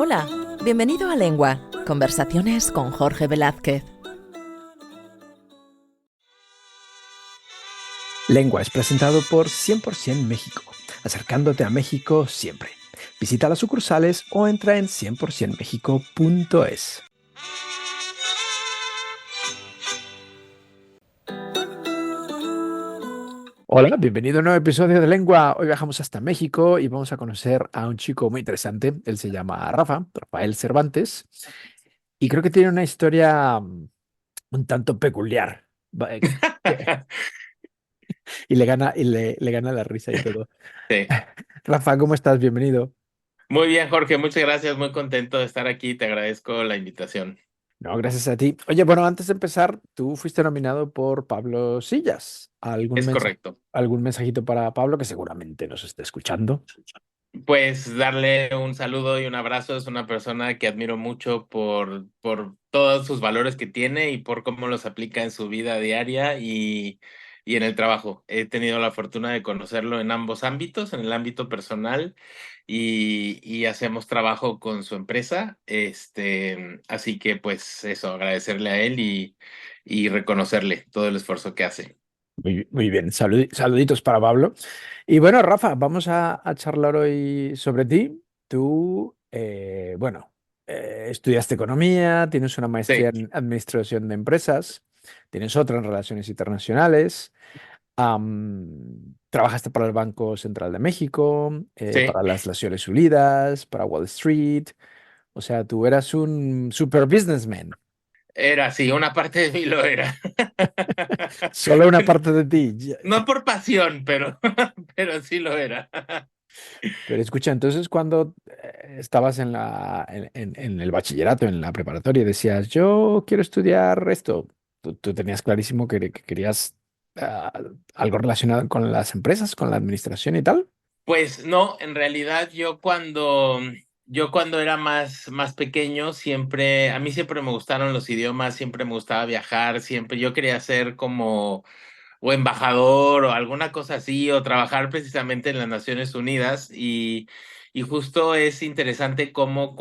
Hola, bienvenido a Lengua, conversaciones con Jorge Velázquez. Lengua es presentado por 100% México, acercándote a México siempre. Visita las sucursales o entra en 100%mexico.es. Hola, bienvenido a un nuevo episodio de Lengua. Hoy viajamos hasta México y vamos a conocer a un chico muy interesante. Él se llama Rafael Cervantes, y creo que tiene una historia un tanto peculiar. Y le gana la risa y todo. Sí. Rafa, ¿cómo estás? Bienvenido. Muy bien, Jorge, muchas gracias, muy contento de estar aquí, te agradezco la invitación. No, gracias a ti. Oye, bueno, antes de empezar, tú fuiste nominado por Pablo Sillas. Es correcto. ¿Algún mensajito para Pablo que seguramente nos esté escuchando? Pues darle un saludo y un abrazo, es una persona que admiro mucho por todos sus valores que tiene y por cómo los aplica en su vida diaria y en el trabajo. He tenido la fortuna de conocerlo en ambos ámbitos, en el ámbito personal y hacemos trabajo con su empresa. Así que pues eso, agradecerle a él y reconocerle todo el esfuerzo que hace. Muy bien, saluditos para Pablo. Y bueno, Rafa, vamos a charlar hoy sobre ti. Tú, estudiaste economía, tienes una maestría Sí, en administración de empresas, tienes otra en relaciones internacionales. Trabajaste para el Banco Central de México, sí. para las Naciones Unidas, para Wall Street. O sea, tú eras un super businessman. Era, sí, una parte de mí lo era. Solo una parte de ti. No por pasión, pero, pero sí lo era. Pero escucha, entonces cuando estabas en el bachillerato, en la preparatoria, y decías, yo quiero estudiar esto, tú tenías clarísimo que querías ah, algo relacionado con las empresas, con la administración y tal. Pues no, en realidad yo cuando era más pequeño, a mí siempre me gustaron los idiomas, siempre me gustaba viajar, siempre yo quería ser como o embajador o alguna cosa así, o trabajar precisamente en las Naciones Unidas. Y justo es interesante cómo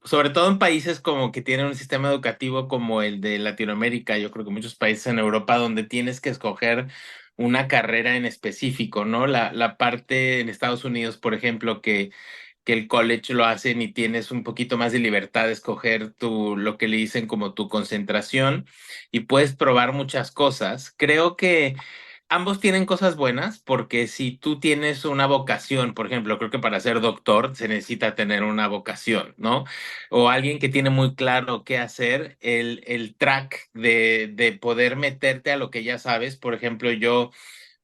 sobre todo en países como que tienen un sistema educativo como el de Latinoamérica, yo creo que muchos países en Europa donde tienes que escoger una carrera en específico, ¿no? La parte en Estados Unidos, por ejemplo, que el college lo hacen y tienes un poquito más de libertad de escoger lo que le dicen como tu concentración y puedes probar muchas cosas. Creo que ambos tienen cosas buenas porque si tú tienes una vocación, por ejemplo, creo que para ser doctor se necesita tener una vocación, ¿no? O alguien que tiene muy claro qué hacer, el track de poder meterte a lo que ya sabes. Por ejemplo, yo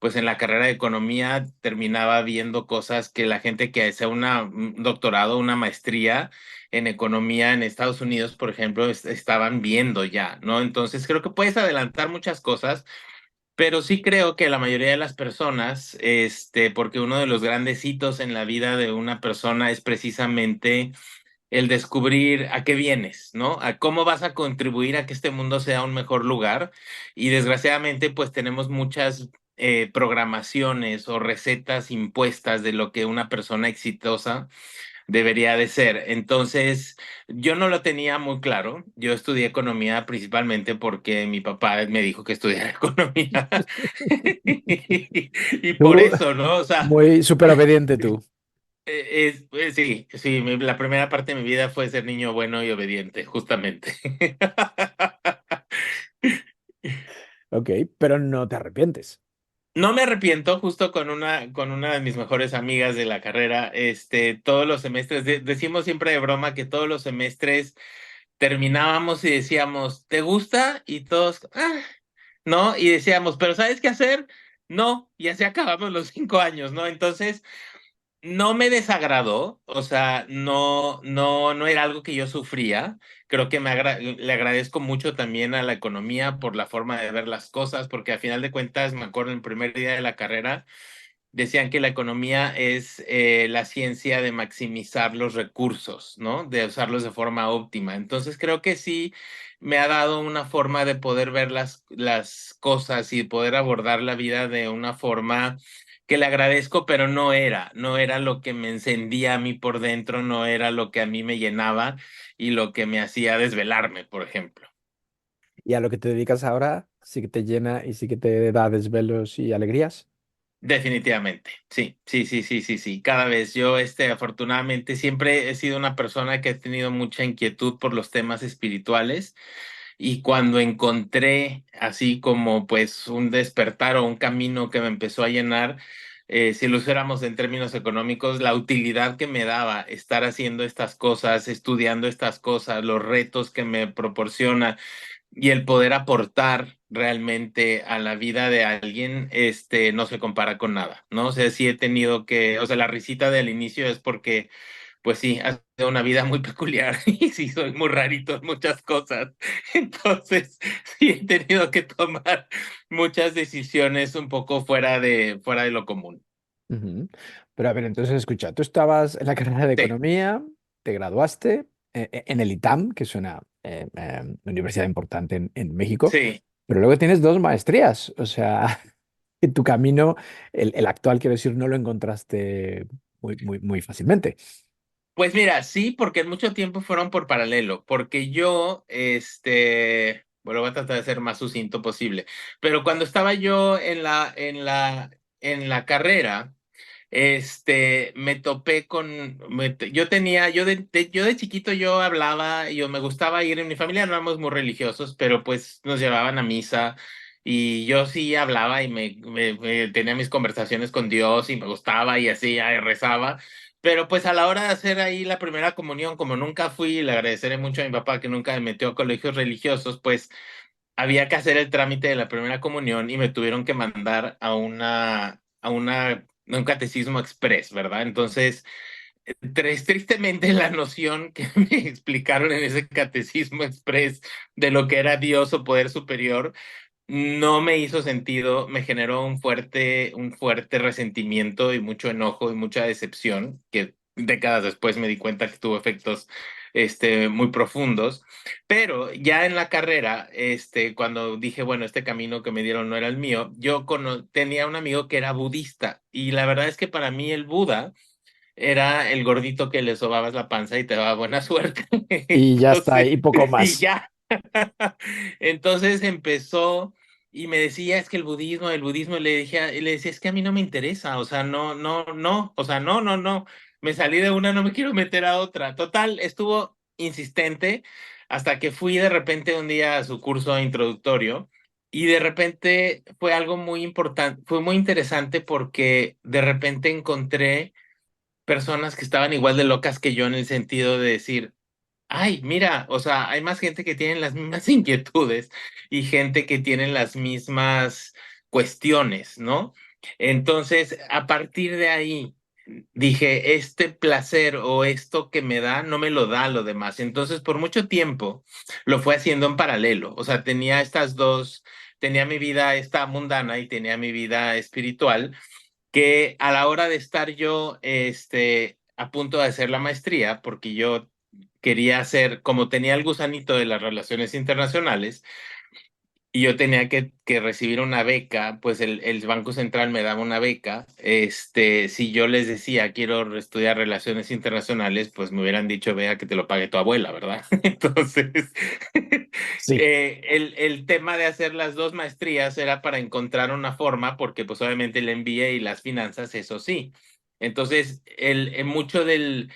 pues en la carrera de economía terminaba viendo cosas que la gente que hace un doctorado, una maestría en economía en Estados Unidos, por ejemplo, estaban viendo ya, ¿no? Entonces creo que puedes adelantar muchas cosas, pero sí creo que la mayoría de las personas, porque uno de los grandes hitos en la vida de una persona es precisamente el descubrir a qué vienes, ¿no? A cómo vas a contribuir a que este mundo sea un mejor lugar. Y desgraciadamente, pues tenemos muchas programaciones o recetas impuestas de lo que una persona exitosa debería de ser. Entonces, yo no lo tenía muy claro. Yo estudié economía principalmente porque mi papá me dijo que estudiara economía. Y por Tú, eso, ¿no? O sea, muy súper obediente tú. sí, sí, la primera parte de mi vida fue ser niño bueno y obediente, justamente. Ok, pero no te arrepientes. No me arrepiento, justo con una de mis mejores amigas de la carrera, todos los semestres, decimos siempre de broma que todos los semestres terminábamos y decíamos, ¿te gusta? Y todos, "Ah", ¿no? Y decíamos, ¿pero sabes qué hacer? No, y así acabamos los 5 años, ¿no? Entonces, no me desagradó, o sea, no era algo que yo sufría. Creo que le agradezco mucho también a la economía por la forma de ver las cosas, porque a final de cuentas, me acuerdo en el primer día de la carrera, decían que la economía es la ciencia de maximizar los recursos, ¿no? De usarlos de forma óptima. Entonces, creo que sí me ha dado una forma de poder ver las cosas y poder abordar la vida de una forma que le agradezco, pero no era lo que me encendía a mí por dentro, no era lo que a mí me llenaba y lo que me hacía desvelarme, por ejemplo. Y a lo que te dedicas ahora sí que te llena y sí que te da desvelos y alegrías. Definitivamente, sí, sí, sí, sí, sí, sí. Cada vez yo, afortunadamente, siempre he sido una persona que ha tenido mucha inquietud por los temas espirituales y cuando encontré así como pues un despertar o un camino que me empezó a llenar, si lo usáramos en términos económicos, la utilidad que me daba estar haciendo estas cosas, estudiando estas cosas, los retos que me proporciona y el poder aportar realmente a la vida de alguien, no se compara con nada, ¿no? O sea, sí he tenido que, o sea, la risita del inicio es porque, pues sí, ha sido una vida muy peculiar y sí, soy muy rarito en muchas cosas. Entonces, sí he tenido que tomar muchas decisiones un poco fuera de lo común. Ujú. Pero a ver, entonces escucha, tú estabas en la carrera de Sí, economía, te graduaste en el ITAM, que es una universidad importante en México, sí. pero luego tienes dos maestrías, o sea, en tu camino, el actual, quiero decir, no lo encontraste muy fácilmente. Pues mira, sí, porque en mucho tiempo fueron por paralelo, porque yo, bueno, voy a tratar de ser más sucinto posible, pero cuando estaba yo en la carrera, me topé con, yo tenía, yo de chiquito yo hablaba, yo me gustaba ir, en mi familia no éramos muy religiosos, pero pues nos llevaban a misa y yo sí hablaba y tenía mis conversaciones con Dios y me gustaba y así, y rezaba. Pero pues a la hora de hacer ahí la primera comunión, como nunca fui, y le agradeceré mucho a mi papá que nunca me metió a colegios religiosos, pues había que hacer el trámite de la primera comunión y me tuvieron que mandar a un catecismo express, ¿verdad? Entonces, tristemente la noción que me explicaron en ese catecismo express de lo que era Dios o poder superior no me hizo sentido, me generó un fuerte resentimiento y mucho enojo y mucha decepción, que décadas después me di cuenta que tuvo efectos muy profundos. Pero ya en la carrera, cuando dije, bueno, este camino que me dieron no era el mío, tenía un amigo que era budista y la verdad es que para mí el Buda era el gordito que le sobabas la panza y te daba buena suerte. Y ya está, Entonces, y poco y más. ya. Entonces empezó y me decía, es que el budismo, y le decía, es que a mí no me interesa, o sea, no, no, no, o sea, no, no, no, me salí de una, no me quiero meter a otra. Total, estuvo insistente hasta que fui de repente un día a su curso introductorio y de repente fue algo muy importante, fue muy interesante porque de repente encontré personas que estaban igual de locas que yo en el sentido de decir, ay, mira, o sea, hay más gente que tiene las mismas inquietudes y gente que tiene las mismas cuestiones, ¿no? Entonces, a partir de ahí, dije, este placer o esto que me da, no me lo da lo demás. Entonces, por mucho tiempo, lo fue haciendo en paralelo. O sea, tenía estas dos, tenía mi vida esta mundana y tenía mi vida espiritual que a la hora de estar yo a punto de hacer la maestría, porque yo quería hacer, como tenía el gusanito de las relaciones internacionales, y yo tenía que recibir una beca, pues el Banco Central me daba una beca. Si yo les decía, quiero estudiar relaciones internacionales, pues me hubieran dicho, vea que te lo pague tu abuela, ¿verdad? Entonces, Sí. el tema de hacer las dos maestrías era para encontrar una forma, porque pues obviamente el MBA y las finanzas, eso sí. Entonces, mucho de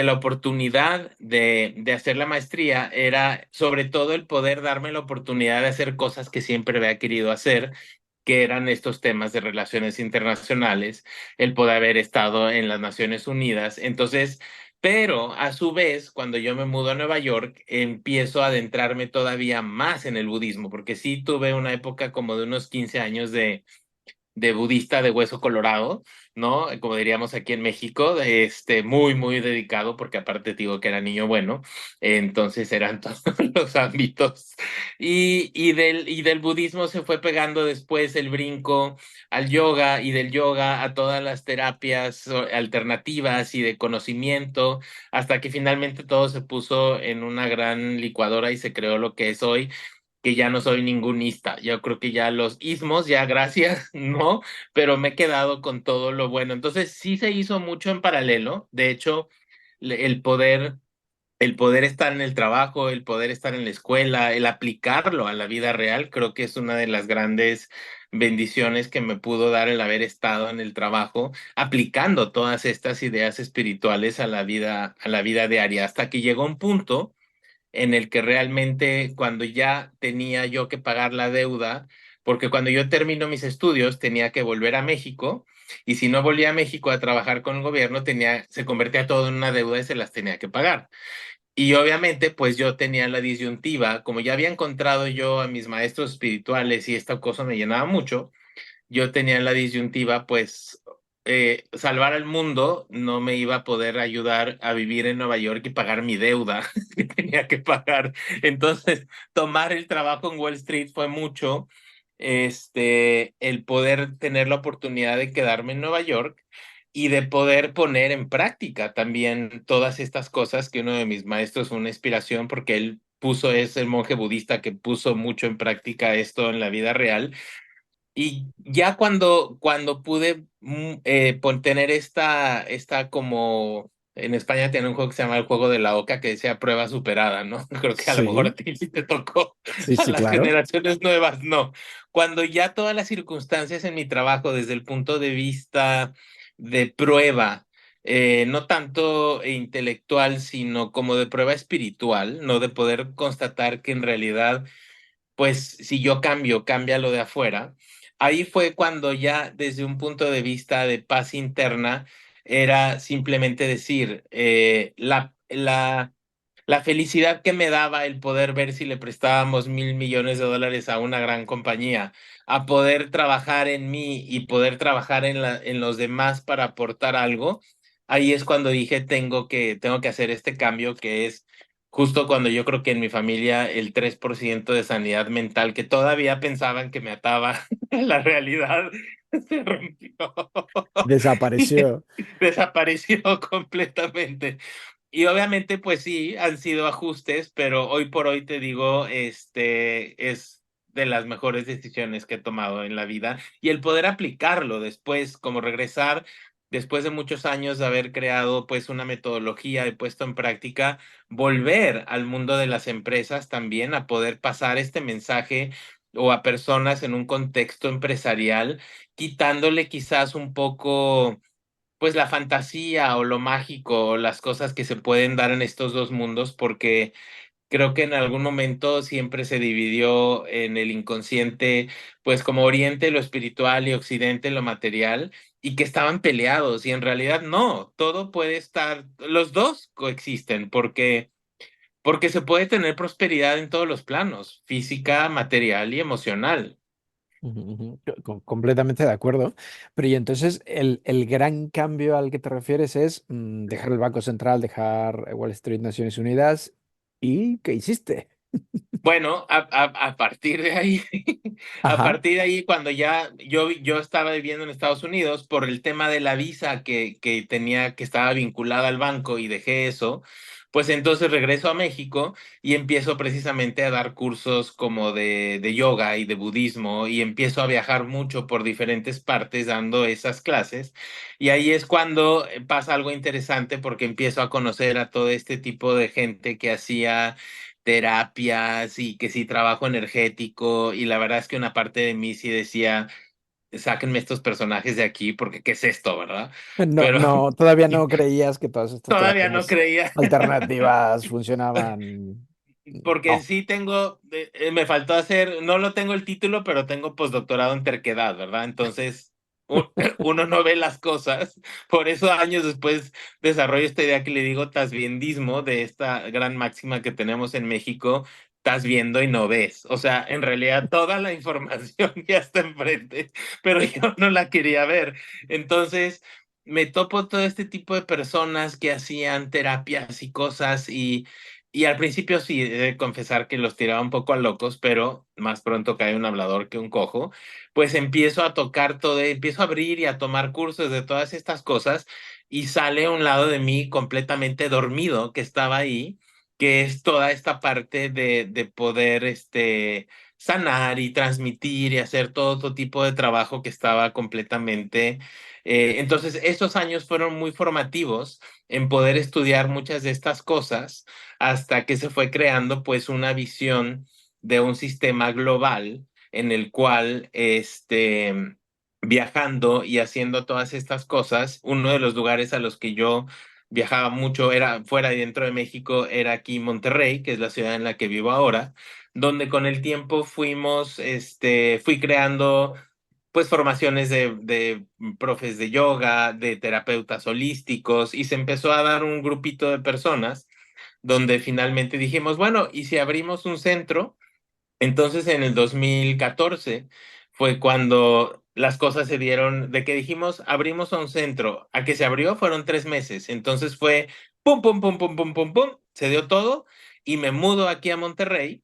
la oportunidad de hacer la maestría era sobre todo el poder darme la oportunidad de hacer cosas que siempre había querido hacer, que eran estos temas de relaciones internacionales, el poder haber estado en las Naciones Unidas. Entonces, pero a su vez, cuando yo me mudo a Nueva York, empiezo a adentrarme todavía más en el budismo, porque sí tuve una época como de unos 15 años de budista de hueso colorado, ¿no? Como diríamos aquí en México, muy, muy dedicado, porque aparte te digo que era niño bueno, entonces eran todos los ámbitos. Y del budismo se fue pegando después el brinco al yoga y del yoga a todas las terapias alternativas y de conocimiento, hasta que finalmente todo se puso en una gran licuadora y se creó lo que es hoy que ya no soy ningunista. Yo creo que ya los ismos, ya gracias, no, pero me he quedado con todo lo bueno. Entonces sí se hizo mucho en paralelo. De hecho, el poder estar en el trabajo, el poder estar en la escuela, el aplicarlo a la vida real, creo que es una de las grandes bendiciones que me pudo dar el haber estado en el trabajo, aplicando todas estas ideas espirituales a la vida diaria, hasta que llegó un punto en el que realmente cuando ya tenía yo que pagar la deuda, porque cuando yo termino mis estudios tenía que volver a México y si no volvía a México a trabajar con el gobierno se convertía todo en una deuda y se las tenía que pagar. Y obviamente, pues yo tenía la disyuntiva, como ya había encontrado yo a mis maestros espirituales y esta cosa me llenaba mucho, yo tenía la disyuntiva, pues salvar al mundo no me iba a poder ayudar a vivir en Nueva York y pagar mi deuda que tenía que pagar. Entonces, tomar el trabajo en Wall Street fue mucho, el poder tener la oportunidad de quedarme en Nueva York y de poder poner en práctica también todas estas cosas que uno de mis maestros fue una inspiración porque él es el monje budista que puso mucho en práctica esto en la vida real y ya cuando pude tener esta como, en España tiene un juego que se llama el juego de la oca que decía prueba superada, ¿no? Creo que a lo mejor a Sí, ti sí te tocó, sí, a sí, las claro. generaciones nuevas no. Cuando ya todas las circunstancias en mi trabajo desde el punto de vista de prueba, no tanto intelectual, sino como de prueba espiritual, ¿no? De poder constatar que en realidad pues si yo cambio, cambia lo de afuera. Ahí fue cuando ya desde un punto de vista de paz interna era simplemente decir, la felicidad que me daba el poder ver si le prestábamos $1,000 millones a una gran compañía, a poder trabajar en mí y poder trabajar en los demás para aportar algo, ahí es cuando dije, tengo que hacer este cambio que es justo cuando yo creo que en mi familia el 3% de sanidad mental que todavía pensaban que me ataba a la realidad se rompió y Desapareció. desapareció completamente. Y obviamente, pues sí, han sido ajustes, pero hoy por hoy te digo, es de las mejores decisiones que he tomado en la vida. Y el poder aplicarlo después, como regresar después de muchos años de haber creado pues una metodología y puesto en práctica, volver al mundo de las empresas también a poder pasar este mensaje o a personas en un contexto empresarial, quitándole quizás un poco pues la fantasía o lo mágico o las cosas que se pueden dar en estos dos mundos, porque creo que en algún momento siempre se dividió en el inconsciente, pues como Oriente lo espiritual y Occidente lo material, y que estaban peleados, y en realidad no, todo puede estar, los dos coexisten, porque se puede tener prosperidad en todos los planos, física, material y emocional. Ujú, ujú, completamente de acuerdo. Pero y entonces el gran cambio al que te refieres es dejar el Banco Central, dejar Wall Street, Naciones Unidas. ¿Y qué hiciste? Bueno, a partir de ahí, a Ajá. partir de ahí, cuando ya yo estaba viviendo en Estados Unidos por el tema de la visa que tenía, que estaba vinculada al banco y dejé eso, pues entonces regreso a México y empiezo precisamente a dar cursos como de yoga y de budismo y empiezo a viajar mucho por diferentes partes dando esas clases. Y ahí es cuando pasa algo interesante porque empiezo a conocer a todo este tipo de gente que hacía terapias y que sí trabajo energético y la verdad es que una parte de mí sí decía, sáquenme estos personajes de aquí porque ¿qué es esto, verdad? No, Pero no, todavía y no creías que todas estas todavía no terapias creía. alternativas funcionaban. Porque No. sí me faltó hacer, no lo tengo el título, pero tengo postdoctorado en terquedad, ¿verdad? Entonces, uno no ve las cosas. Por eso años después desarrollo esta idea que le digo tasbiendismo, de esta gran máxima que tenemos en México, estás viendo y no ves. O sea, en realidad toda la información ya está enfrente, pero yo no la quería ver. Entonces, me topo todo este tipo de personas que hacían terapias y cosas y al principio sí, he de confesar que los tiraba un poco a locos, pero más pronto cae un hablador que un cojo, pues empiezo a tocar todo, empiezo a abrir y a tomar cursos de todas estas cosas y sale un lado de mí completamente dormido que estaba ahí, que es toda esta parte de poder sanar y transmitir y hacer todo otro tipo de trabajo que estaba completamente. Entonces, estos años fueron muy formativos en poder estudiar muchas de estas cosas hasta que se fue creando pues una visión de un sistema global en el cual viajando y haciendo todas estas cosas, uno de los lugares a los que yo viajaba mucho, era fuera y dentro de México, era aquí Monterrey, que es la ciudad en la que vivo ahora, donde con el tiempo fui creando pues formaciones de profes de yoga, de terapeutas holísticos, y se empezó a dar un grupito de personas donde finalmente dijimos, bueno, ¿y si abrimos un centro? Entonces, en el 2014 fue cuando las cosas se dieron, de que dijimos, abrimos un centro, a que se abrió fueron 3 meses. Entonces fue pum, pum, pum, pum, pum, pum, pum, se dio todo y me mudo aquí a Monterrey,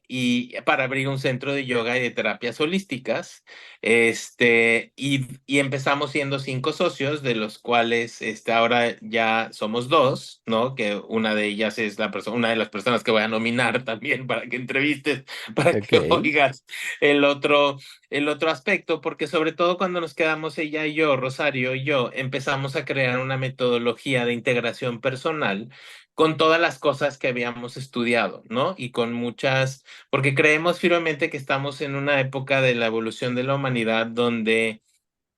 y para abrir un centro de yoga y de terapias holísticas, y empezamos siendo 5 socios, de los cuales, ahora ya somos dos, ¿no? Que una de ellas es una de las personas que voy a nominar también para que entrevistes, para Ok, que oigas el otro, el otro aspecto, porque sobre todo cuando nos quedamos ella y yo, Rosario y yo, empezamos a crear una metodología de integración personal con todas las cosas que habíamos estudiado, ¿no? Y con muchas, porque creemos firmemente que estamos en una época de la evolución de la humanidad donde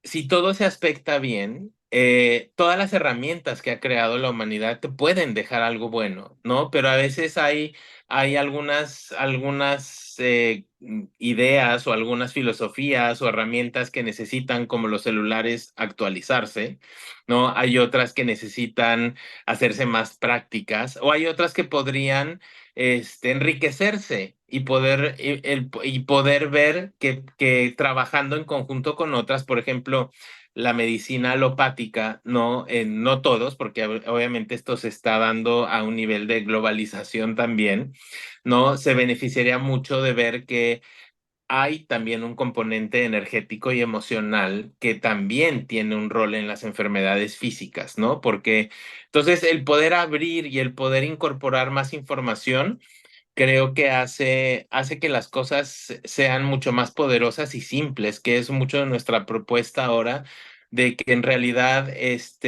si todo se aspecta bien, todas las herramientas que ha creado la humanidad te pueden dejar algo bueno, ¿no? Pero a veces hay algunas ideas o algunas filosofías o herramientas que necesitan, como los celulares, actualizarse, ¿no? Hay otras que necesitan hacerse más prácticas, o hay otras que podrían enriquecerse y y poder ver que trabajando en conjunto con otras, por ejemplo, la medicina alopática, no, no todos, porque obviamente esto se está dando a un nivel de globalización también, ¿no? Se beneficiaría mucho de ver que hay también un componente energético y emocional que también tiene un rol en las enfermedades físicas, ¿no? Porque entonces el poder abrir y el poder incorporar más información creo que hace que las cosas sean mucho más poderosas y simples, que es mucho de nuestra propuesta ahora, de que en realidad es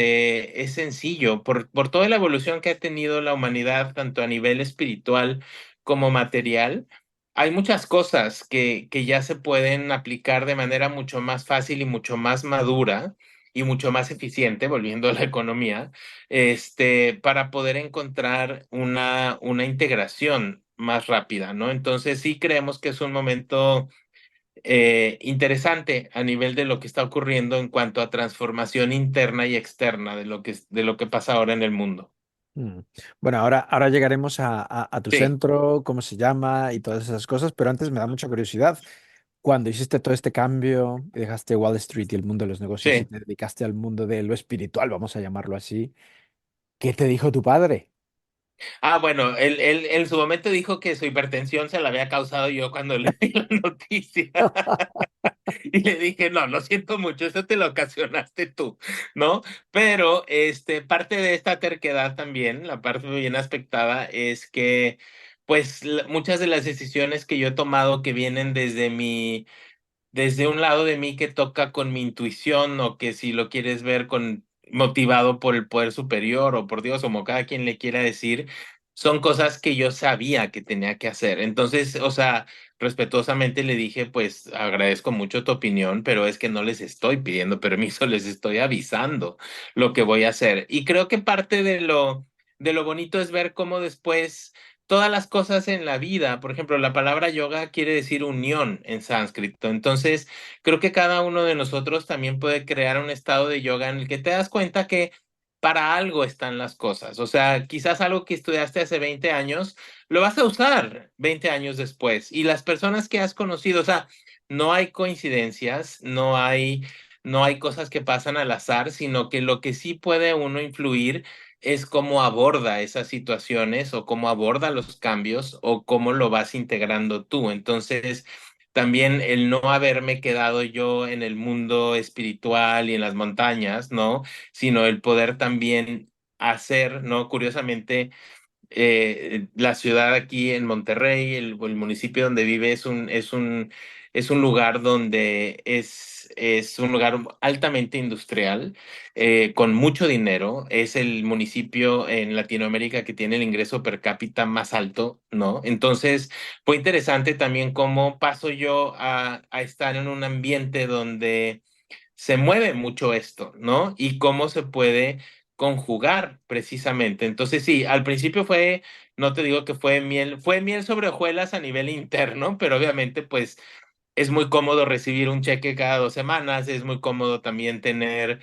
sencillo, por toda la evolución que ha tenido la humanidad, tanto a nivel espiritual como material. Hay muchas cosas que ya se pueden aplicar de manera mucho más fácil y mucho más madura y mucho más eficiente, volviendo a la economía, para poder encontrar una integración más rápida, ¿no? Entonces sí creemos que es un momento interesante a nivel de lo que está ocurriendo en cuanto a transformación interna y externa de lo que pasa ahora en el mundo. mm. Bueno, ahora llegaremos a tu Sí, centro, cómo se llama y todas esas cosas, pero antes me da mucha curiosidad. Cuando hiciste todo este cambio y dejaste Wall Street y el mundo de los negocios y sí. te dedicaste al mundo de lo espiritual, vamos a llamarlo así, ¿qué te dijo tu padre? Ah, bueno, él en su momento dijo que su hipertensión se la había causado yo cuando leí la noticia. Y le dije, no, lo siento mucho, eso te lo ocasionaste tú, ¿no? Pero parte de esta terquedad también, la parte bien aspectada, es que, pues, muchas de las decisiones que yo he tomado que vienen desde un lado de mí que toca con mi intuición, o que si lo quieres ver motivado por el poder superior o por Dios, como cada quien le quiera decir, son cosas que yo sabía que tenía que hacer. Entonces, o sea, respetuosamente le dije, pues agradezco mucho tu opinión, pero es que no les estoy pidiendo permiso, les estoy avisando lo que voy a hacer. Y creo que parte de lo bonito es ver cómo después todas las cosas en la vida. Por ejemplo, la palabra yoga quiere decir unión en sánscrito. Entonces, creo que cada uno de nosotros también puede crear un estado de yoga en el que te das cuenta que para algo están las cosas. O sea, quizás algo que estudiaste hace 20 años, lo vas a usar 20 años después. Y las personas que has conocido, o sea, no hay coincidencias, no hay cosas que pasan al azar, sino que lo que sí puede uno influir es cómo aborda esas situaciones o cómo aborda los cambios o cómo lo vas integrando tú. Entonces, también el no haberme quedado yo en el mundo espiritual y en las montañas, ¿no? Sino el poder también hacer, ¿no? Curiosamente, la ciudad aquí en Monterrey, el municipio donde vive es un lugar donde es un lugar altamente industrial, con mucho dinero. Es el municipio en Latinoamérica que tiene el ingreso per cápita más alto, ¿no? Entonces, fue interesante también cómo paso yo a estar en un ambiente donde se mueve mucho esto, ¿no? Y cómo se puede conjugar precisamente. Entonces, sí, al principio fue, no te digo que fue miel sobre hojuelas a nivel interno, pero obviamente, pues, es muy cómodo recibir un cheque cada 2 semanas, es muy cómodo también tener,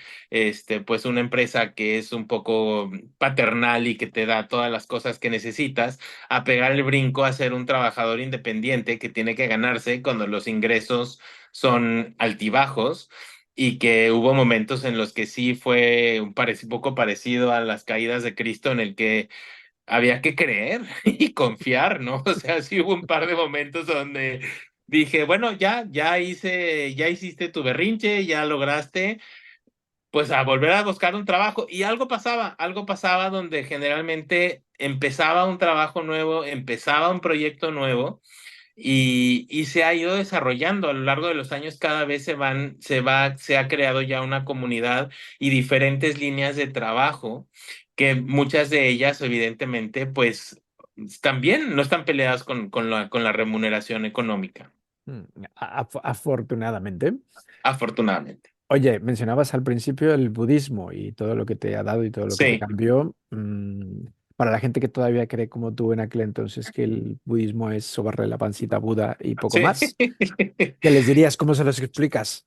pues, una empresa que es un poco paternal y que te da todas las cosas que necesitas, a pegar el brinco a ser un trabajador independiente que tiene que ganarse cuando los ingresos son altibajos y que hubo momentos en los que sí fue poco parecido a las caídas de Cristo en el que había que creer y confiar, ¿no? O sea, sí hubo un par de momentos donde dije, bueno, ya hiciste tu berrinche, ya lograste, pues a volver a buscar un trabajo. Y algo pasaba donde generalmente empezaba un trabajo nuevo, empezaba un proyecto nuevo y se ha ido desarrollando a lo largo de los años. Cada vez se ha creado ya una comunidad y diferentes líneas de trabajo, que muchas de ellas, evidentemente, pues también no están peleadas con la remuneración económica, Afortunadamente. afortunadamente. Oye, mencionabas al principio el budismo y todo lo que te ha dado y todo lo que te Sí. cambió. Para la gente que todavía cree como tú en aquel entonces que el budismo es sobarle la pancita a Buda y poco Sí. más, ¿qué les dirías? ¿Cómo se los explicas?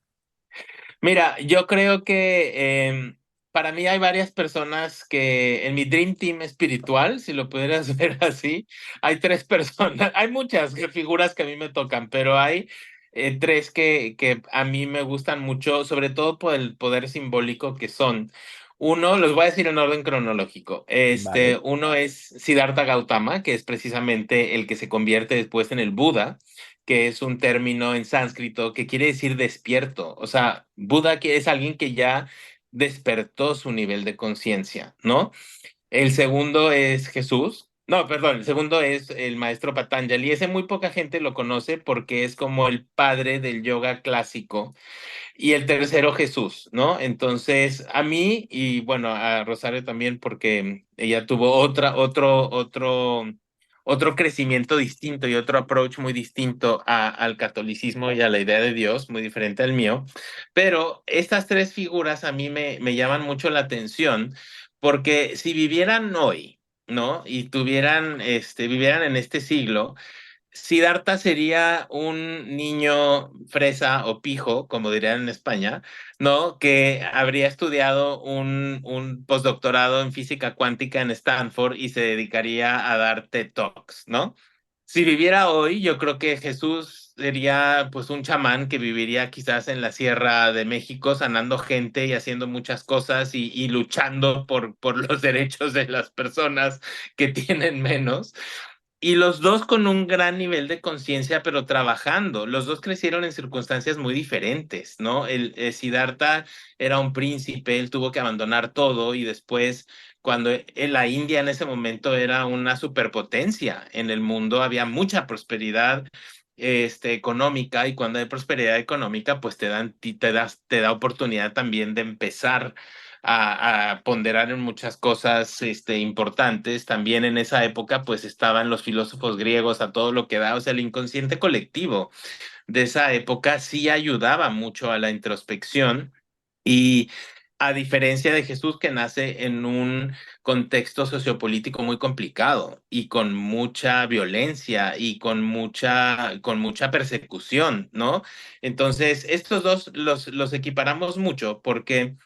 Mira, yo creo que para mí hay varias personas que en mi Dream Team espiritual, si lo pudieras ver así, hay 3 personas, hay muchas figuras que a mí me tocan, pero hay tres que a mí me gustan mucho, sobre todo por el poder simbólico que son. Uno, los voy a decir en orden cronológico. Vale. Uno es Siddhartha Gautama, que es precisamente el que se convierte después en el Buda, que es un término en sánscrito que quiere decir despierto. O sea, Buda que es alguien que ya despertó su nivel de conciencia, ¿no? El segundo es Jesús. No, perdón, el segundo es el maestro Patanjali. Ese muy poca gente lo conoce porque es como el padre del yoga clásico. Y el tercero, Jesús, ¿no? Entonces, a mí y bueno, a Rosario también, porque ella tuvo otro crecimiento distinto y otro approach muy distinto al catolicismo y a la idea de Dios, muy diferente al mío. Pero estas 3 figuras a mí me llaman mucho la atención, porque si vivieran hoy, ¿no? Y vivieran en este siglo, Siddhartha sería un niño fresa o pijo, como dirían en España, ¿no? Que habría estudiado un postdoctorado en física cuántica en Stanford y se dedicaría a dar TED Talks, ¿no? Si viviera hoy, yo creo que Jesús sería pues un chamán que viviría quizás en la Sierra de México, sanando gente y haciendo muchas cosas y luchando por los derechos de las personas que tienen menos. Y los dos con un gran nivel de conciencia, pero trabajando. Los dos crecieron en circunstancias muy diferentes, ¿no? Siddhartha era un príncipe, él tuvo que abandonar todo y después, cuando en la India en ese momento era una superpotencia en el mundo, había mucha prosperidad económica, y cuando hay prosperidad económica, pues te da oportunidad también de empezar a ponderar en muchas cosas importantes. También en esa época pues estaban los filósofos griegos a todo lo que da, o sea, el inconsciente colectivo de esa época sí ayudaba mucho a la introspección. Y a diferencia de Jesús, que nace en un contexto sociopolítico muy complicado y con mucha violencia y con mucha persecución, ¿no? Entonces, estos dos los equiparamos mucho porque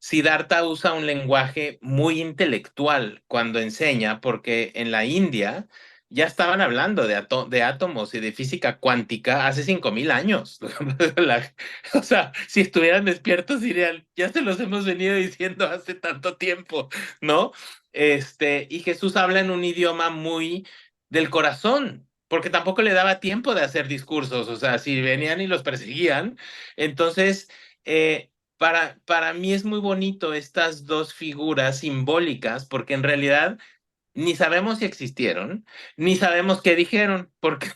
Siddhartha usa un lenguaje muy intelectual cuando enseña, porque en la India ya estaban hablando de átomos y de física cuántica hace 5.000 años. O sea, si estuvieran despiertos dirían, ya se los hemos venido diciendo hace tanto tiempo, ¿no? Y Jesús habla en un idioma muy del corazón, porque tampoco le daba tiempo de hacer discursos. O sea, si venían y los perseguían, entonces... para mí es muy bonito estas dos figuras simbólicas, porque en realidad ni sabemos si existieron, ni sabemos qué dijeron, porque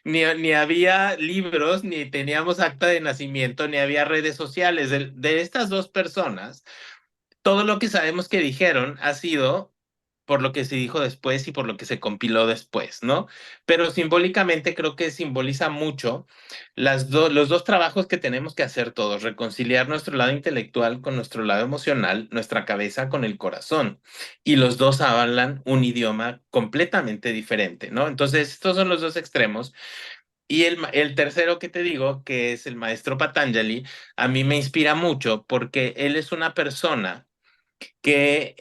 ni había libros, ni teníamos acta de nacimiento, ni había redes sociales. De estas dos personas, todo lo que sabemos que dijeron ha sido por lo que se dijo después y por lo que se compiló después, ¿no? Pero simbólicamente creo que simboliza mucho los dos trabajos que tenemos que hacer todos, reconciliar nuestro lado intelectual con nuestro lado emocional, nuestra cabeza con el corazón. Y los dos hablan un idioma completamente diferente, ¿no? Entonces, estos son los dos extremos. Y el tercero que te digo, que es el maestro Patanjali, a mí me inspira mucho porque él es una persona que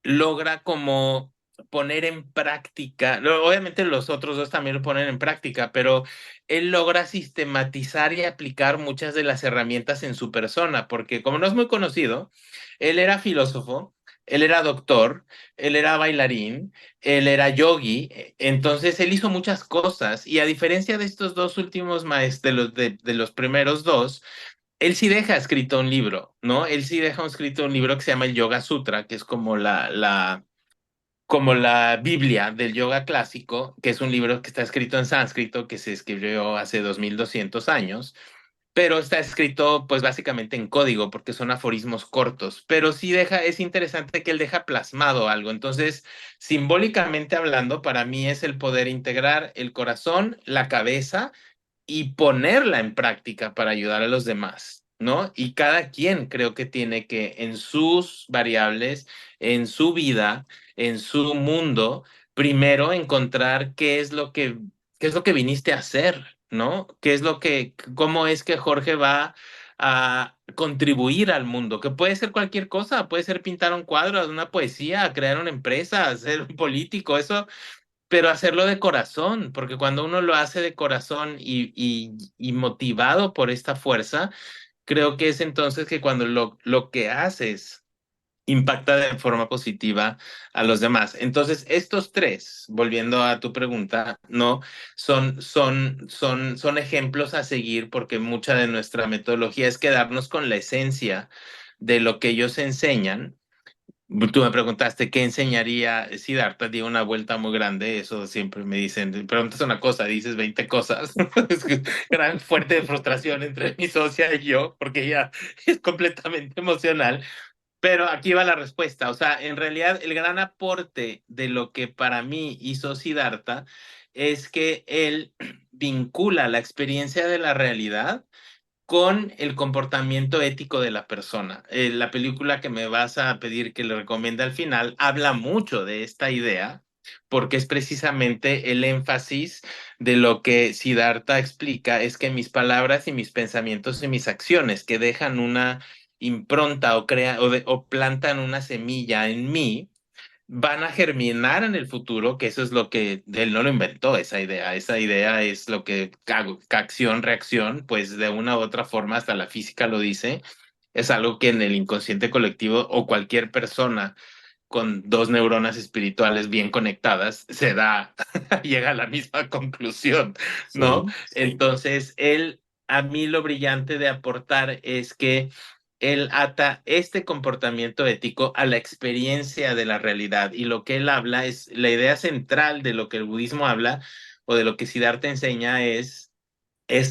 logra como poner en práctica, obviamente los otros dos también lo ponen en práctica, pero él logra sistematizar y aplicar muchas de las herramientas en su persona, porque como no es muy conocido, él era filósofo, él era doctor, él era bailarín, él era yogi, entonces él hizo muchas cosas y a diferencia de estos dos últimos maestros, de los primeros dos, él sí deja escrito un libro, ¿no? Él sí deja escrito un libro que se llama el Yoga Sutra, que es como la Biblia del yoga clásico, que es un libro que está escrito en sánscrito, que se escribió hace 2200 años, pero está escrito pues básicamente en código porque son aforismos cortos, pero sí es interesante que él deja plasmado algo. Entonces, simbólicamente hablando, para mí es el poder integrar el corazón, la cabeza y ponerla en práctica para ayudar a los demás, ¿no? Y cada quien creo que tiene que en sus variables, en su vida, en su mundo, primero encontrar qué es lo que viniste a hacer, ¿no? Cómo es que Jorge va a contribuir al mundo, que puede ser cualquier cosa, puede ser pintar un cuadro, una poesía, crear una empresa, ser un político, eso, pero hacerlo de corazón, porque cuando uno lo hace de corazón y motivado por esta fuerza, creo que es entonces que cuando lo que haces impacta de forma positiva a los demás. Entonces, estos tres, volviendo a tu pregunta, ¿no? Son ejemplos a seguir porque mucha de nuestra metodología es quedarnos con la esencia de lo que ellos enseñan. Tú me preguntaste qué enseñaría Siddhartha, dio una vuelta muy grande, eso siempre me dicen, preguntas una cosa, dices 20 cosas. Es que gran fuerte frustración entre mi socia y yo, porque ella es completamente emocional, pero aquí va la respuesta, o sea, en realidad el gran aporte de lo que para mí hizo Siddhartha es que él vincula la experiencia de la realidad con el comportamiento ético de la persona. La película que me vas a pedir que le recomiende al final habla mucho de esta idea, porque es precisamente el énfasis de lo que Siddhartha explica, es que mis palabras y mis pensamientos y mis acciones que dejan una impronta o plantan una semilla en mí, van a germinar en el futuro, que eso es lo que él no lo inventó, esa idea es lo que acción, reacción, pues de una u otra forma, hasta la física lo dice, es algo que en el inconsciente colectivo o cualquier persona con dos neuronas espirituales bien conectadas se da, llega a la misma conclusión, ¿no? Sí. Entonces, a mí lo brillante de aportar es que él ata este comportamiento ético a la experiencia de la realidad y lo que él habla es, la idea central de lo que el budismo habla o de lo que Siddhartha enseña es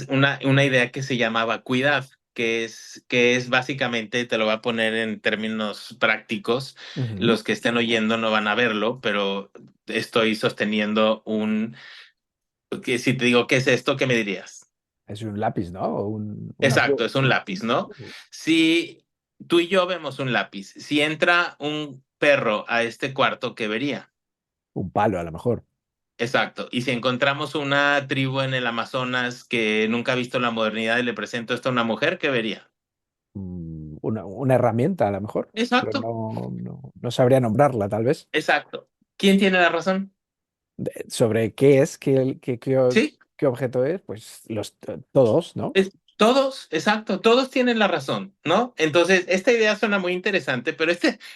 una idea que se llama vacuidad, que es básicamente, te lo voy a poner en términos prácticos, Ujú. los que estén oyendo no van a verlo, pero estoy sosteniendo que si te digo qué es esto, ¿qué me dirías? Es un lápiz, ¿no? O una Exacto, pluma. es un lápiz, ¿no? Si tú y yo vemos un lápiz, si entra un perro a este cuarto, ¿qué vería? Un palo, a lo mejor. Exacto. Y si encontramos una tribu en el Amazonas que nunca ha visto la modernidad y le presento esto a una mujer, ¿qué vería? Una herramienta, a lo mejor. Pero Exacto, no sabría nombrarla, tal vez. exacto. ¿Quién tiene la razón? Sobre qué es, Sí, qué objeto es, pues todos, ¿no? todos, exacto, todos tienen la razón, ¿no? Entonces, esta idea suena muy interesante, pero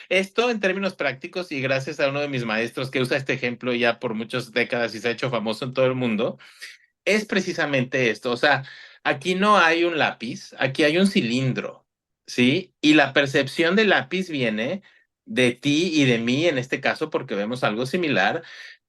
esto en términos prácticos y gracias a uno de mis maestros que usa este ejemplo ya por muchas décadas y se ha hecho famoso en todo el mundo, es precisamente esto. O sea, aquí no hay un lápiz, aquí hay un cilindro, ¿sí? Y la percepción del lápiz viene de ti y de mí, en este caso, porque vemos algo similar,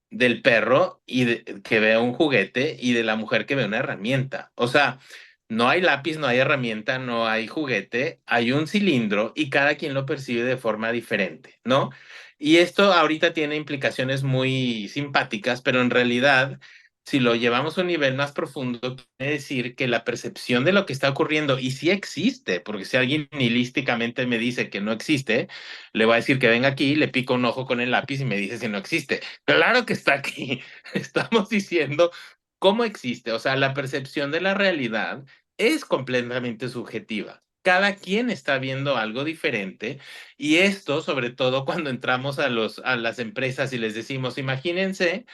del perro que ve un juguete y de la mujer que ve una herramienta. O sea, no hay lápiz, no hay herramienta, no hay juguete, hay un cilindro y cada quien lo percibe de forma diferente, ¿no? Y esto ahorita tiene implicaciones muy simpáticas, pero en realidad, si lo llevamos a un nivel más profundo, quiere decir que la percepción de lo que está ocurriendo, y sí existe, porque si alguien nihilísticamente me dice que no existe, le voy a decir que venga aquí, le pico un ojo con el lápiz y me dice si no existe. Claro que está aquí. Estamos diciendo cómo existe. O sea, la percepción de la realidad es completamente subjetiva. Cada quien está viendo algo diferente y esto, sobre todo cuando entramos a las empresas y les decimos, imagínense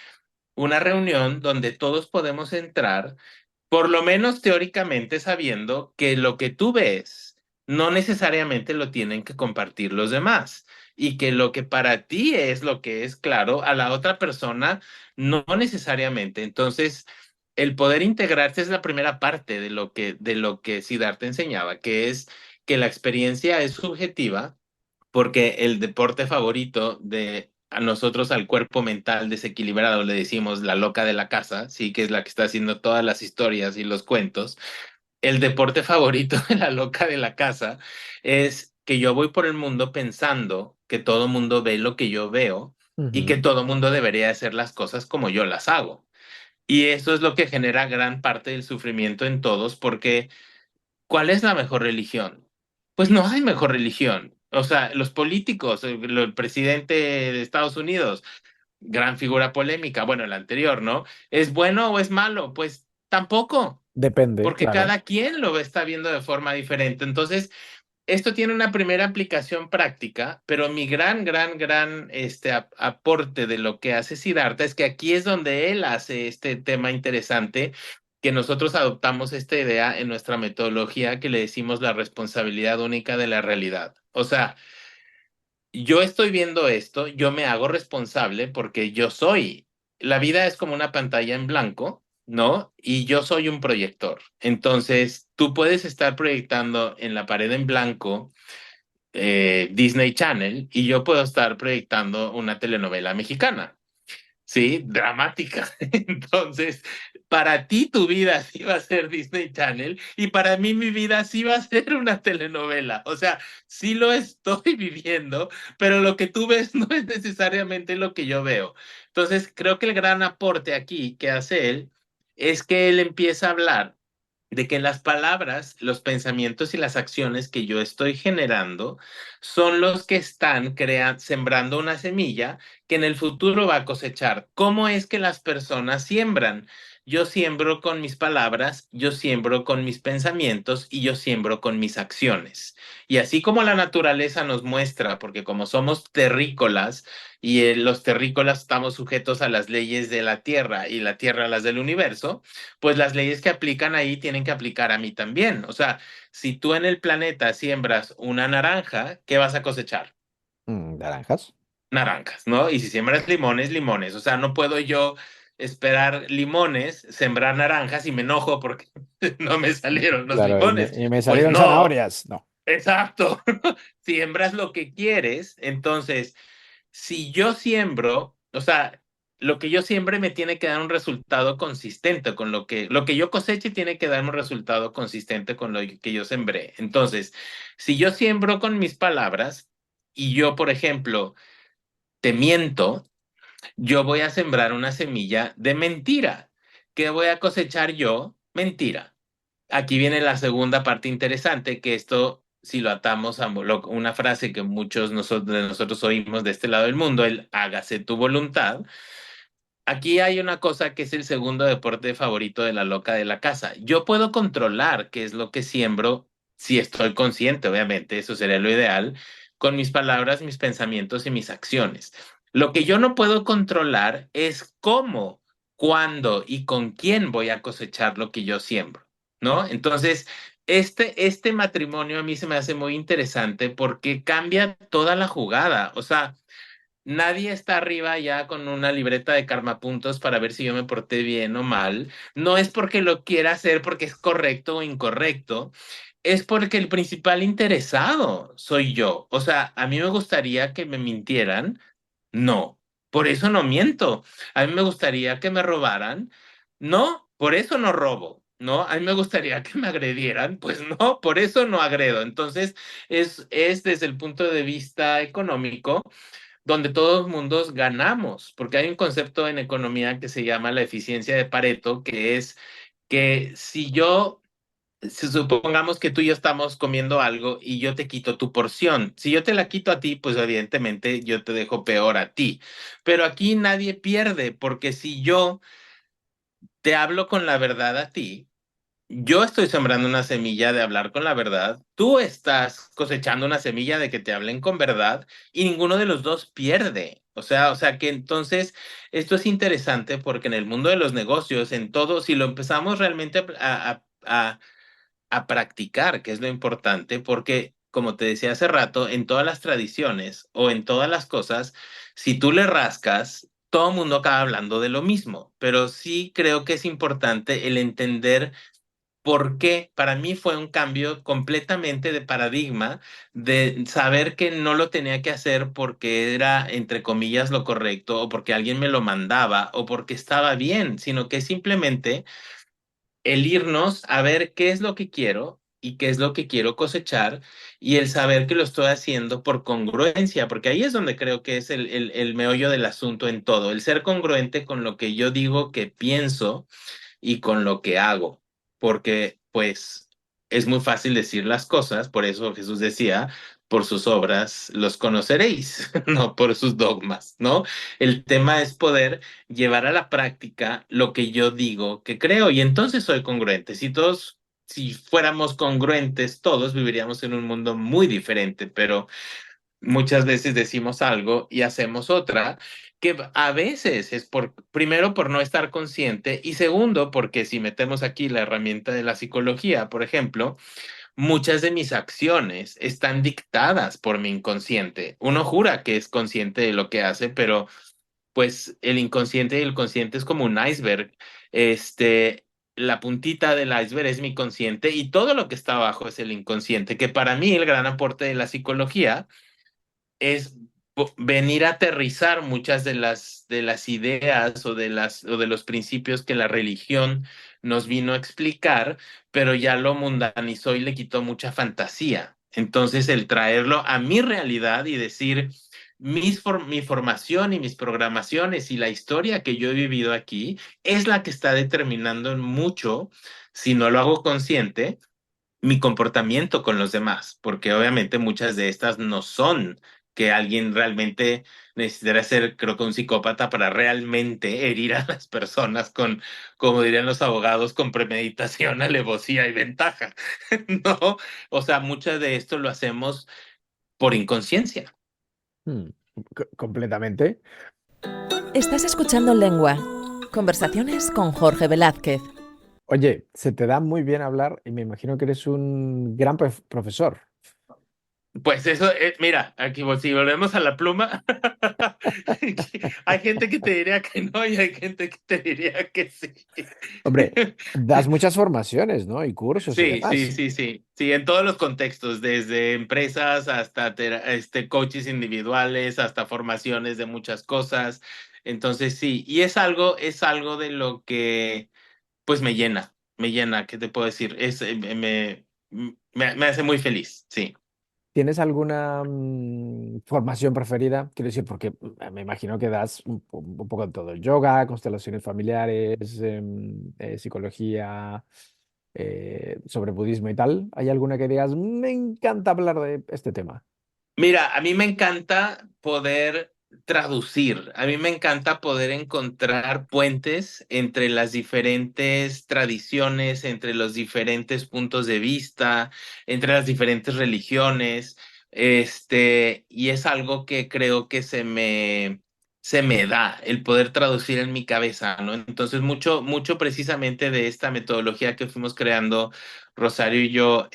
una reunión donde todos podemos entrar por lo menos teóricamente sabiendo que lo que tú ves no necesariamente lo tienen que compartir los demás y que lo que para ti es lo que es claro, a la otra persona no necesariamente. Entonces, el poder integrarse es la primera parte de lo que Siddhartha enseñaba, que es que la experiencia es subjetiva porque el deporte favorito de a nosotros al cuerpo mental desequilibrado le decimos la loca de la casa, sí, que es la que está haciendo todas las historias y los cuentos. El deporte favorito de la loca de la casa es que yo voy por el mundo pensando que todo mundo ve lo que yo veo y que Ujú. todo mundo debería hacer las cosas como yo las hago. Y eso es lo que genera gran parte del sufrimiento en todos porque ¿cuál es la mejor religión? Pues no hay mejor religión. O sea, los políticos, el presidente de Estados Unidos, gran figura polémica, bueno, el anterior, ¿no? ¿Es bueno o es malo? Pues tampoco, Depende, porque claro. cada quien lo está viendo de forma diferente. Entonces, esto tiene una primera aplicación práctica, pero mi gran aporte de lo que hace Siddhartha es que aquí es donde él hace este tema interesante, que nosotros adoptamos esta idea en nuestra metodología que le decimos la responsabilidad única de la realidad. O sea, yo estoy viendo esto, yo me hago responsable porque yo soy. La vida es como una pantalla en blanco, ¿no? Y yo soy un proyector. Entonces, tú puedes estar proyectando en la pared en blanco Disney Channel y yo puedo estar proyectando una telenovela mexicana. Sí, dramática. Entonces, para ti tu vida sí va a ser Disney Channel y para mí mi vida sí va a ser una telenovela. O sea, sí lo estoy viviendo, pero lo que tú ves no es necesariamente lo que yo veo. Entonces, creo que el gran aporte aquí que hace él es que él empieza a hablar de que las palabras, los pensamientos y las acciones que yo estoy generando son los que están sembrando una semilla que en el futuro va a cosechar. ¿Cómo es que las personas siembran? Yo siembro con mis palabras, yo siembro con mis pensamientos y yo siembro con mis acciones. Y así como la naturaleza nos muestra, porque como somos terrícolas y los terrícolas estamos sujetos a las leyes de la tierra y la tierra a las del universo, pues las leyes que aplican ahí tienen que aplicar a mí también. O sea, si tú en el planeta siembras una naranja, ¿qué vas a cosechar? Naranjas. Naranjas, ¿no? Y si siembras limones, limones. O sea, no puedo yo esperar limones, sembrar naranjas y me enojo porque no me salieron los Claro, limones. y me Pues salieron no, zanahorias. No. exacto. Siembras lo que quieres, entonces si yo siembro, o sea, lo que yo siembre me tiene que dar un resultado consistente con lo que yo coseche tiene que dar un resultado consistente con lo que yo sembré. Entonces, si yo siembro con mis palabras y yo, por ejemplo, te miento, yo voy a sembrar una semilla de mentira. ¿Qué voy a cosechar yo? Mentira. Aquí viene la segunda parte interesante, que esto, si lo atamos a una frase que muchos de nosotros oímos de este lado del mundo, el hágase tu voluntad. Aquí hay una cosa que es el segundo deporte favorito de la loca de la casa. Yo puedo controlar qué es lo que siembro si estoy consciente, obviamente, eso sería lo ideal, con mis palabras, mis pensamientos y mis acciones. Lo que yo no puedo controlar es cómo, cuándo y con quién voy a cosechar lo que yo siembro, ¿no? Entonces, este matrimonio a mí se me hace muy interesante porque cambia toda la jugada. O sea, Nadie está arriba ya con una libreta de karmapuntos para ver si yo me porté bien o mal. No es porque lo quiera hacer porque es correcto o incorrecto, es porque el principal interesado soy yo. O sea, a mí me gustaría que me mintieran. No, por eso no miento. A mí me gustaría que me robaran. No, por eso no robo. No, a mí me gustaría que me agredieran. Pues no, por eso no agredo. Entonces, es desde el punto de vista económico donde todos mundos ganamos, porque hay un concepto en economía que se llama la eficiencia de Pareto, que es que si supongamos que tú y yo estamos comiendo algo y yo te quito tu porción, si yo te la quito a ti, pues evidentemente yo te dejo peor a ti, pero aquí nadie pierde, porque si yo te hablo con la verdad a ti, yo estoy sembrando una semilla de hablar con la verdad, tú estás cosechando una semilla de que te hablen con verdad y ninguno de los dos pierde. O sea que entonces esto es interesante porque en el mundo de los negocios, en todo, si lo empezamos realmente a practicar, que es lo importante, porque como te decía hace rato, en todas las tradiciones o en todas las cosas, si tú le rascas, todo el mundo acaba hablando de lo mismo, pero sí creo que es importante el entender por qué. Para mí fue un cambio completamente de paradigma, de saber que no lo tenía que hacer porque era, entre comillas, lo correcto, o porque alguien me lo mandaba, o porque estaba bien, sino que simplemente el irnos a ver qué es lo que quiero y qué es lo que quiero cosechar, y el saber que lo estoy haciendo por congruencia, porque ahí es donde creo que es el meollo del asunto en todo, el ser congruente con lo que yo digo que pienso y con lo que hago, porque pues es muy fácil decir las cosas, por eso Jesús decía, por sus obras los conoceréis, no por sus dogmas, ¿no? El tema es poder llevar a la práctica lo que yo digo que creo, y entonces soy congruente. Si fuéramos congruentes todos, viviríamos en un mundo muy diferente, pero muchas veces decimos algo y hacemos otra, que a veces es primero por no estar consciente, y segundo porque si metemos aquí la herramienta de la psicología, por ejemplo, muchas de mis acciones están dictadas por mi inconsciente. Uno jura que es consciente de lo que hace, pero pues el inconsciente y el consciente es como un iceberg. La puntita del iceberg es mi consciente y todo lo que está abajo es el inconsciente, que para mí el gran aporte de la psicología es venir a aterrizar muchas de las ideas o de los principios que la religión nos vino a explicar, pero ya lo mundanizó y le quitó mucha fantasía. Entonces, el traerlo a mi realidad y decir, mi formación y mis programaciones y la historia que yo he vivido aquí es la que está determinando en mucho, si no lo hago consciente, mi comportamiento con los demás, porque obviamente muchas de estas no son que alguien realmente necesitará ser, creo que un psicópata para realmente herir a las personas con, como dirían los abogados, con premeditación, alevosía y ventaja. No, o sea, muchas de esto lo hacemos por inconsciencia. Hmm, completamente. Estás escuchando Lengua. Conversaciones con Jorge Velázquez. Oye, se te da muy bien hablar y me imagino que eres un gran profesor. Pues eso, mira, aquí si volvemos a la pluma, hay gente que te diría que no y hay gente que te diría que sí. Hombre, das muchas formaciones, ¿no? Y cursos y Sí, sí, demás. sí, sí, sí, en todos los contextos, desde empresas hasta coaches individuales, hasta formaciones de muchas cosas. Entonces, sí, y es algo de lo que, pues, me llena, ¿qué te puedo decir? Me hace muy feliz, sí. ¿Tienes alguna formación preferida? Quiero decir, porque me imagino que das un poco de todo. Yoga, constelaciones familiares, psicología, sobre budismo y tal. ¿Hay alguna que digas, me encanta hablar de este tema? Mira, a mí me encanta poder traducir, a mí me encanta poder encontrar puentes entre las diferentes tradiciones, entre los diferentes puntos de vista, entre las diferentes religiones, y es algo que creo que se me da el poder traducir en mi cabeza, ¿no? Entonces, mucho, mucho precisamente de esta metodología que fuimos creando Rosario y yo,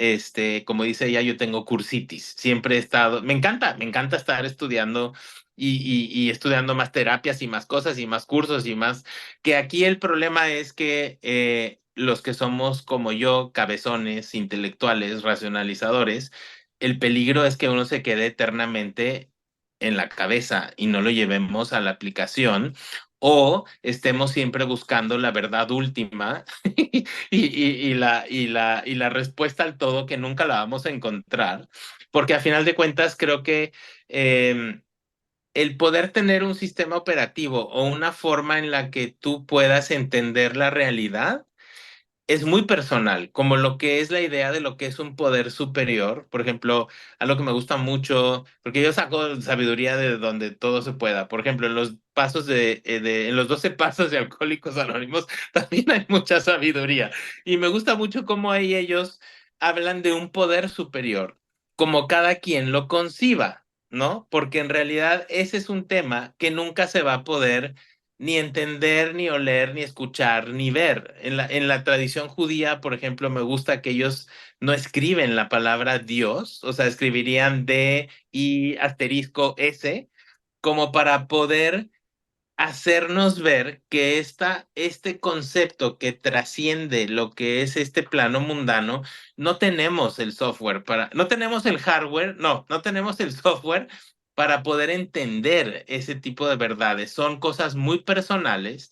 como dice ella, yo tengo cursitis. Siempre he estado, me encanta estar estudiando y estudiando más terapias y más cosas y más cursos y más, que aquí el problema es que los que somos como yo, cabezones, intelectuales, racionalizadores, el peligro es que uno se quede eternamente en la cabeza y no lo llevemos a la aplicación. O estemos siempre buscando la verdad última y la respuesta al todo que nunca la vamos a encontrar, porque a final de cuentas creo que eh, el poder tener un sistema operativo o una forma en la que tú puedas entender la realidad es muy personal, como lo que es la idea de lo que es un poder superior. Por ejemplo, algo que me gusta mucho, porque yo saco sabiduría de donde todo se pueda. Por ejemplo, en los pasos en los 12 pasos de Alcohólicos Anónimos también hay mucha sabiduría. Y me gusta mucho cómo ahí ellos hablan de un poder superior, como cada quien lo conciba, ¿no? Porque en realidad ese es un tema que nunca se va a poder ni entender, ni oler, ni escuchar, ni ver. En la tradición judía, por ejemplo, me gusta que ellos no escriben la palabra Dios, o sea, escribirían D, I, asterisco, S, como para poder hacernos ver que este concepto que trasciende lo que es este plano mundano, no tenemos el software no tenemos el hardware, no tenemos el software para poder entender ese tipo de verdades. Son cosas muy personales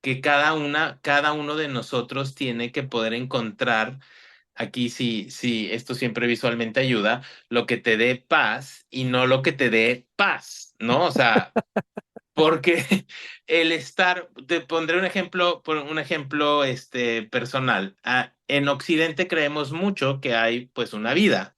que cada uno de nosotros tiene que poder encontrar. Aquí sí, sí, esto siempre visualmente ayuda, lo que te dé paz y no lo que te dé paz, ¿no? O sea, porque el estar, te pondré un ejemplo personal. En Occidente creemos mucho que hay pues una vida.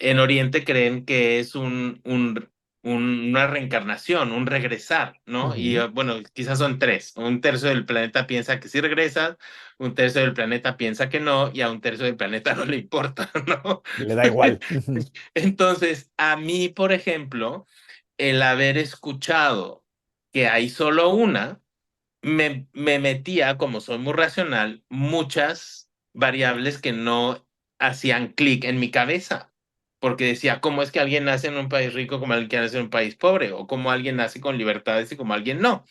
En Oriente creen que es una reencarnación, un regresar, ¿no? Y Ujú. bueno, quizás son tres. Un tercio del planeta piensa que sí regresas, un tercio del planeta piensa que no, y a un tercio del planeta no le importa, ¿no? Le da igual. Ujú. Entonces, a mí, por ejemplo, el haber escuchado que hay solo una, me metía, como soy muy racional, muchas variables que no hacían clic en mi cabeza. Porque decía, ¿cómo es que alguien nace en un país rico como alguien que nace en un país pobre? O cómo alguien nace con libertades y como alguien no.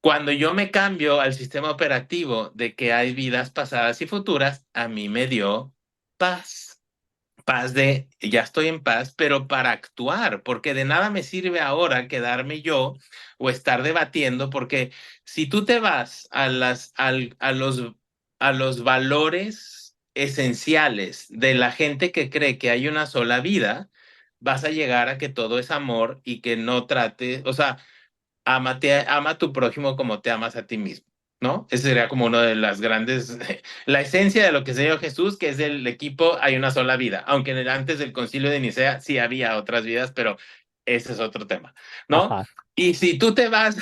Cuando yo me cambio al sistema operativo de que hay vidas pasadas y futuras, a mí me dio paz. Paz de, ya estoy en paz, pero para actuar, porque de nada me sirve ahora quedarme yo o estar debatiendo, porque si tú te vas a los valores esenciales de la gente que cree que hay una sola vida, vas a llegar a que todo es amor y que no trate, o sea, ama a tu prójimo como te amas a ti mismo, ¿no? Ese sería como una de las grandes, la esencia de lo que enseñó Jesús, que es el equipo, hay una sola vida, aunque antes del concilio de Nicea sí había otras vidas, pero ese es otro tema, ¿no? Ajá. Y si tú te vas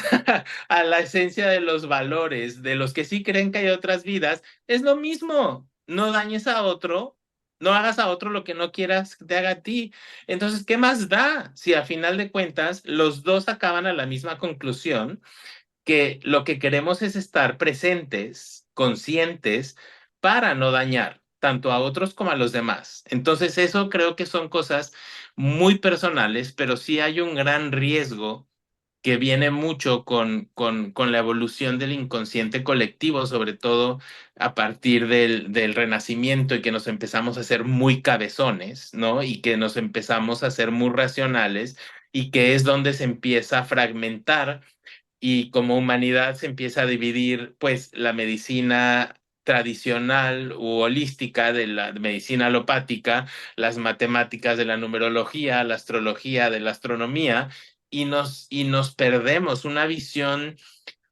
a la esencia de los valores, de los que sí creen que hay otras vidas, es lo mismo, no dañes a otro. No hagas a otro lo que no quieras que te haga a ti. Entonces, ¿qué más da si a final de cuentas los dos acaban a la misma conclusión, que lo que queremos es estar presentes, conscientes, para no dañar tanto a otros como a los demás? Entonces, eso creo que son cosas muy personales, pero sí hay un gran riesgo que viene mucho con la evolución del inconsciente colectivo, sobre todo a partir del Renacimiento, y que nos empezamos a hacer muy cabezones, ¿no? Y que nos empezamos a hacer muy racionales, y que es donde se empieza a fragmentar, y como humanidad se empieza a dividir, pues, la medicina tradicional u holística de la medicina alopática, las matemáticas de la numerología, la astrología de la astronomía, y nos perdemos. Una visión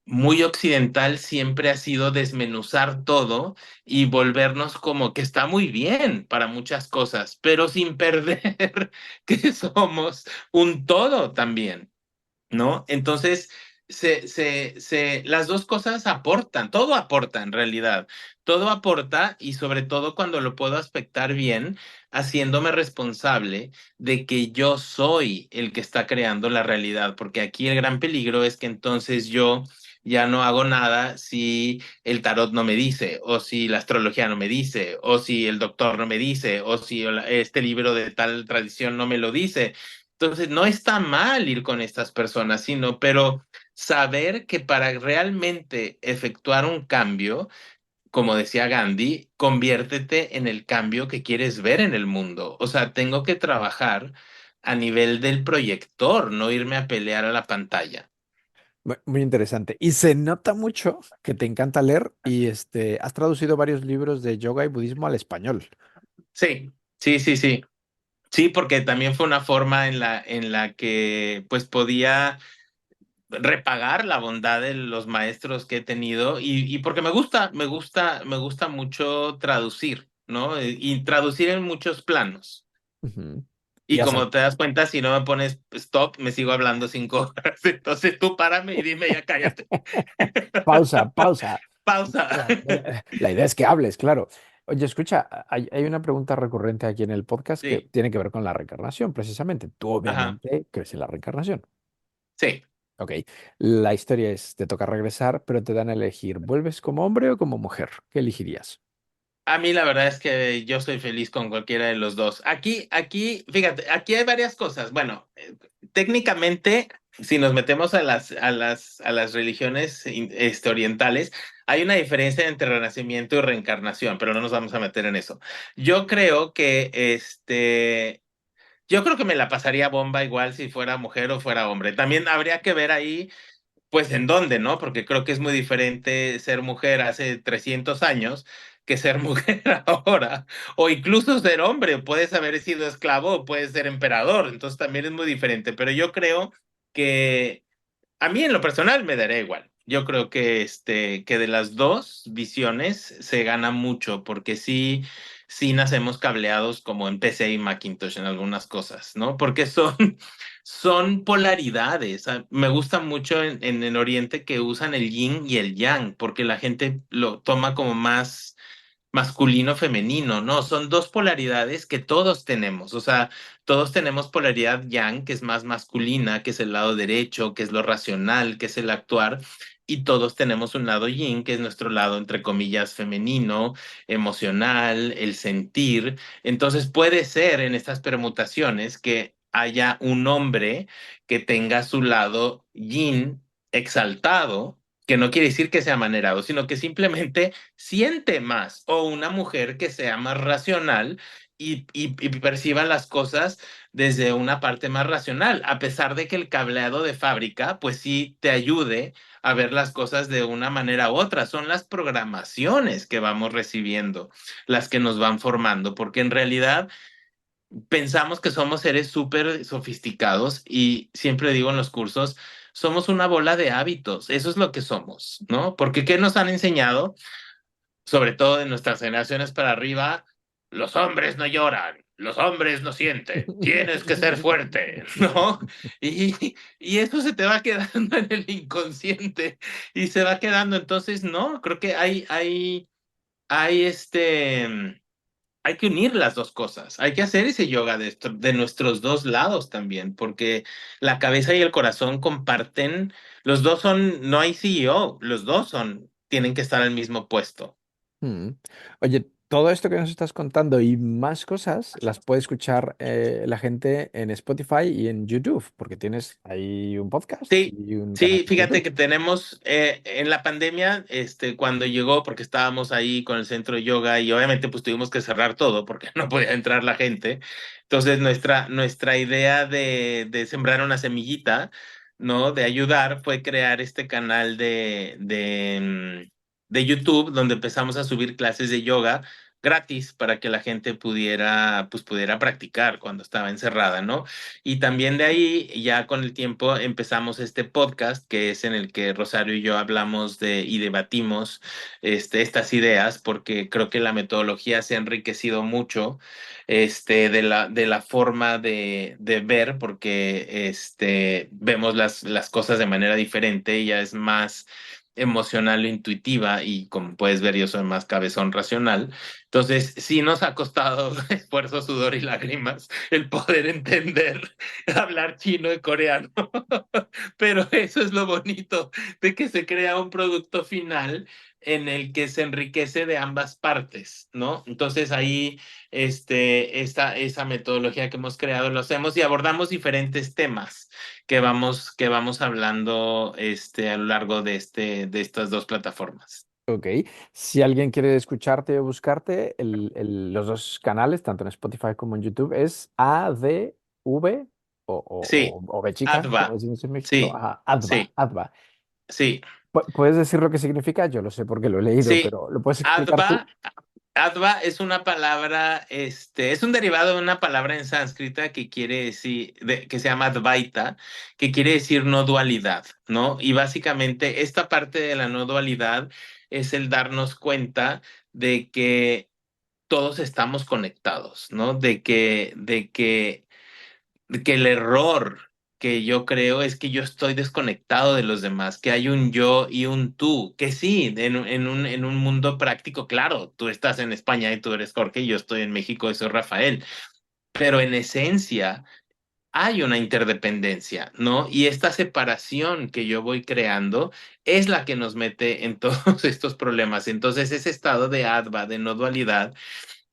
muy occidental siempre ha sido desmenuzar todo y volvernos como que está muy bien para muchas cosas, pero sin perder que somos un todo también, ¿no? Entonces, las dos cosas aportan, todo aporta en realidad, todo aporta, y sobre todo cuando lo puedo aspectar bien, haciéndome responsable de que yo soy el que está creando la realidad, porque aquí el gran peligro es que entonces yo ya no hago nada si el tarot no me dice, o si la astrología no me dice, o si el doctor no me dice, o si este libro de tal tradición no me lo dice. Entonces, no está mal ir con estas personas, sino, pero saber que para realmente efectuar un cambio, como decía Gandhi, conviértete en el cambio que quieres ver en el mundo. O sea, tengo que trabajar a nivel del proyector, no irme a pelear a la pantalla. Muy interesante. Y se nota mucho que te encanta leer y has traducido varios libros de yoga y budismo al español. Sí, sí, sí, sí. Sí, porque también fue una forma en la que pues podía repagar la bondad de los maestros que he tenido y porque me gusta mucho traducir, ¿no? Y traducir en muchos planos. Ujú. Y Y como te das cuenta, si no me pones stop, me sigo hablando 5 horas. Entonces tú párame y dime, ya cállate. pausa, pausa. Pausa. La idea es que hables, claro. Oye, escucha, hay una pregunta recurrente aquí en el podcast que Sí, tiene que ver con la reencarnación, precisamente. Tú ajá, obviamente crees en la reencarnación. sí. Ok, la historia es, te toca regresar, pero te dan a elegir, ¿vuelves como hombre o como mujer? ¿Qué elegirías? A mí la verdad es que yo soy feliz con cualquiera de los dos. Fíjate, aquí hay varias cosas. Bueno, técnicamente, si nos metemos a a las religiones orientales, hay una diferencia entre renacimiento y reencarnación, pero no nos vamos a meter en eso. Yo creo que yo creo que me la pasaría bomba igual si fuera mujer o fuera hombre. También habría que ver ahí pues en dónde, ¿no? Porque creo que es muy diferente ser mujer hace 300 años que ser mujer ahora, o incluso ser hombre, puedes haber sido esclavo o puedes ser emperador, entonces también es muy diferente, pero yo creo que a mí en lo personal me daría igual. Yo creo que que de las dos visiones se gana mucho, porque sí nacemos cableados como en PC y Macintosh en algunas cosas, ¿no? Porque son polaridades. Me gusta mucho en el Oriente que usan el yin y el yang, porque la gente lo toma como más masculino, femenino, no, son dos polaridades que todos tenemos, o sea, todos tenemos polaridad yang, que es más masculina, que es el lado derecho, que es lo racional, que es el actuar, y todos tenemos un lado yin, que es nuestro lado, entre comillas, femenino, emocional, el sentir. Entonces puede ser en estas permutaciones que haya un hombre que tenga su lado yin exaltado, que no quiere decir que sea manerado, sino que simplemente siente más, o una mujer que sea más racional y perciba las cosas desde una parte más racional, a pesar de que el cableado de fábrica, pues sí te ayude a ver las cosas de una manera u otra. Son las programaciones que vamos recibiendo las que nos van formando, porque en realidad pensamos que somos seres súper sofisticados y siempre digo en los cursos, somos una bola de hábitos, eso es lo que somos, ¿no? Porque ¿qué nos han enseñado? Sobre todo de nuestras generaciones para arriba, los hombres no lloran, los hombres no sienten, tienes que ser fuerte, ¿no? Y eso se te va quedando en el inconsciente y se va quedando. Entonces, no, creo que hay hay que unir las dos cosas, hay que hacer ese yoga de nuestros dos lados también, porque la cabeza y el corazón comparten, los dos son, no hay CEO, los dos tienen que estar al mismo puesto. Mm. Oye, todo esto que nos estás contando y más cosas las puede escuchar la gente en Spotify y en YouTube, porque tienes ahí un podcast Sí, y un canal sí, de fíjate YouTube. que tenemos en la pandemia, cuando llegó, porque estábamos ahí con el centro de yoga y obviamente pues tuvimos que cerrar todo porque no podía entrar la gente. Entonces nuestra idea de sembrar una semillita, ¿no? De ayudar fue crear este canal de YouTube donde empezamos a subir clases de yoga gratis para que la gente pudiera practicar cuando estaba encerrada, ¿no? Y también de ahí, ya con el tiempo, empezamos este podcast que es en el que Rosario y yo hablamos y debatimos estas ideas, porque creo que la metodología se ha enriquecido mucho de la forma de ver, porque vemos las cosas de manera diferente, ella es más emocional o intuitiva y como puedes ver yo soy más cabezón racional. Entonces sí nos ha costado esfuerzo, sudor y lágrimas el poder entender, hablar chino y coreano. Pero eso es lo bonito de que se crea un producto final en el que se enriquece de ambas partes, ¿no? Entonces ahí, esa metodología que hemos creado lo hacemos y abordamos diferentes temas que vamos hablando, a lo largo de estas dos plataformas. Ok. Si alguien quiere escucharte o buscarte, los dos canales, tanto en Spotify como en YouTube, es ADV Sí, o B chica, como ADVA, decimos en México. sí, Ajá, ADVA, sí, ADVA. sí, ¿Puedes decir lo que significa? Yo lo sé porque lo he leído, sí. pero ¿lo puedes explicar tú? ADVA Adva es una palabra, es un derivado de una palabra en sánscrita que quiere decir, que se llama Advaita, que quiere decir no dualidad, ¿no? Y básicamente esta parte de la no dualidad es el darnos cuenta de que todos estamos conectados, ¿no? De que el error que yo creo es que yo estoy desconectado de los demás, que hay un yo y un tú, que sí, en un mundo práctico, claro, tú estás en España y tú eres Jorge y yo estoy en México y soy Rafael, pero en esencia hay una interdependencia, ¿no? Y esta separación que yo voy creando es la que nos mete en todos estos problemas. Entonces, ese estado de adva, de no dualidad,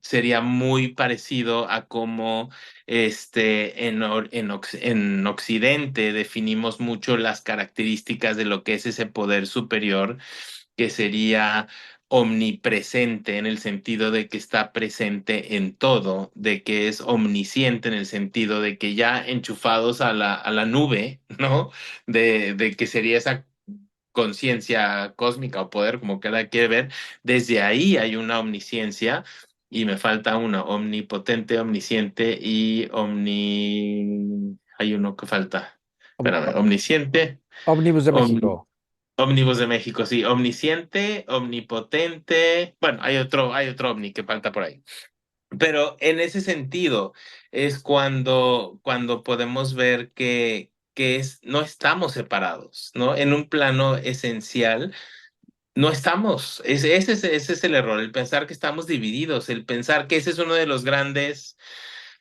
sería muy parecido a cómo en Occidente definimos mucho las características de lo que es ese poder superior, que sería omnipresente en el sentido de que está presente en todo, de que es omnisciente en el sentido de que ya enchufados a la nube, ¿no? De que sería esa conciencia cósmica o poder, como cada quiere ver, desde ahí hay una omnisciencia y me falta uno, omnipotente, omnisciente y Hay uno que falta. Om- Espérame, o- omnisciente, Ómnibus de omni... México. Ómnibus de México, sí, omnisciente, omnipotente, bueno, hay otro omni que falta por ahí. Pero en ese sentido es cuando podemos ver que no estamos separados, ¿no? En un plano esencial, no estamos. Ese es el error, el pensar que estamos divididos, el pensar que ese es uno de los grandes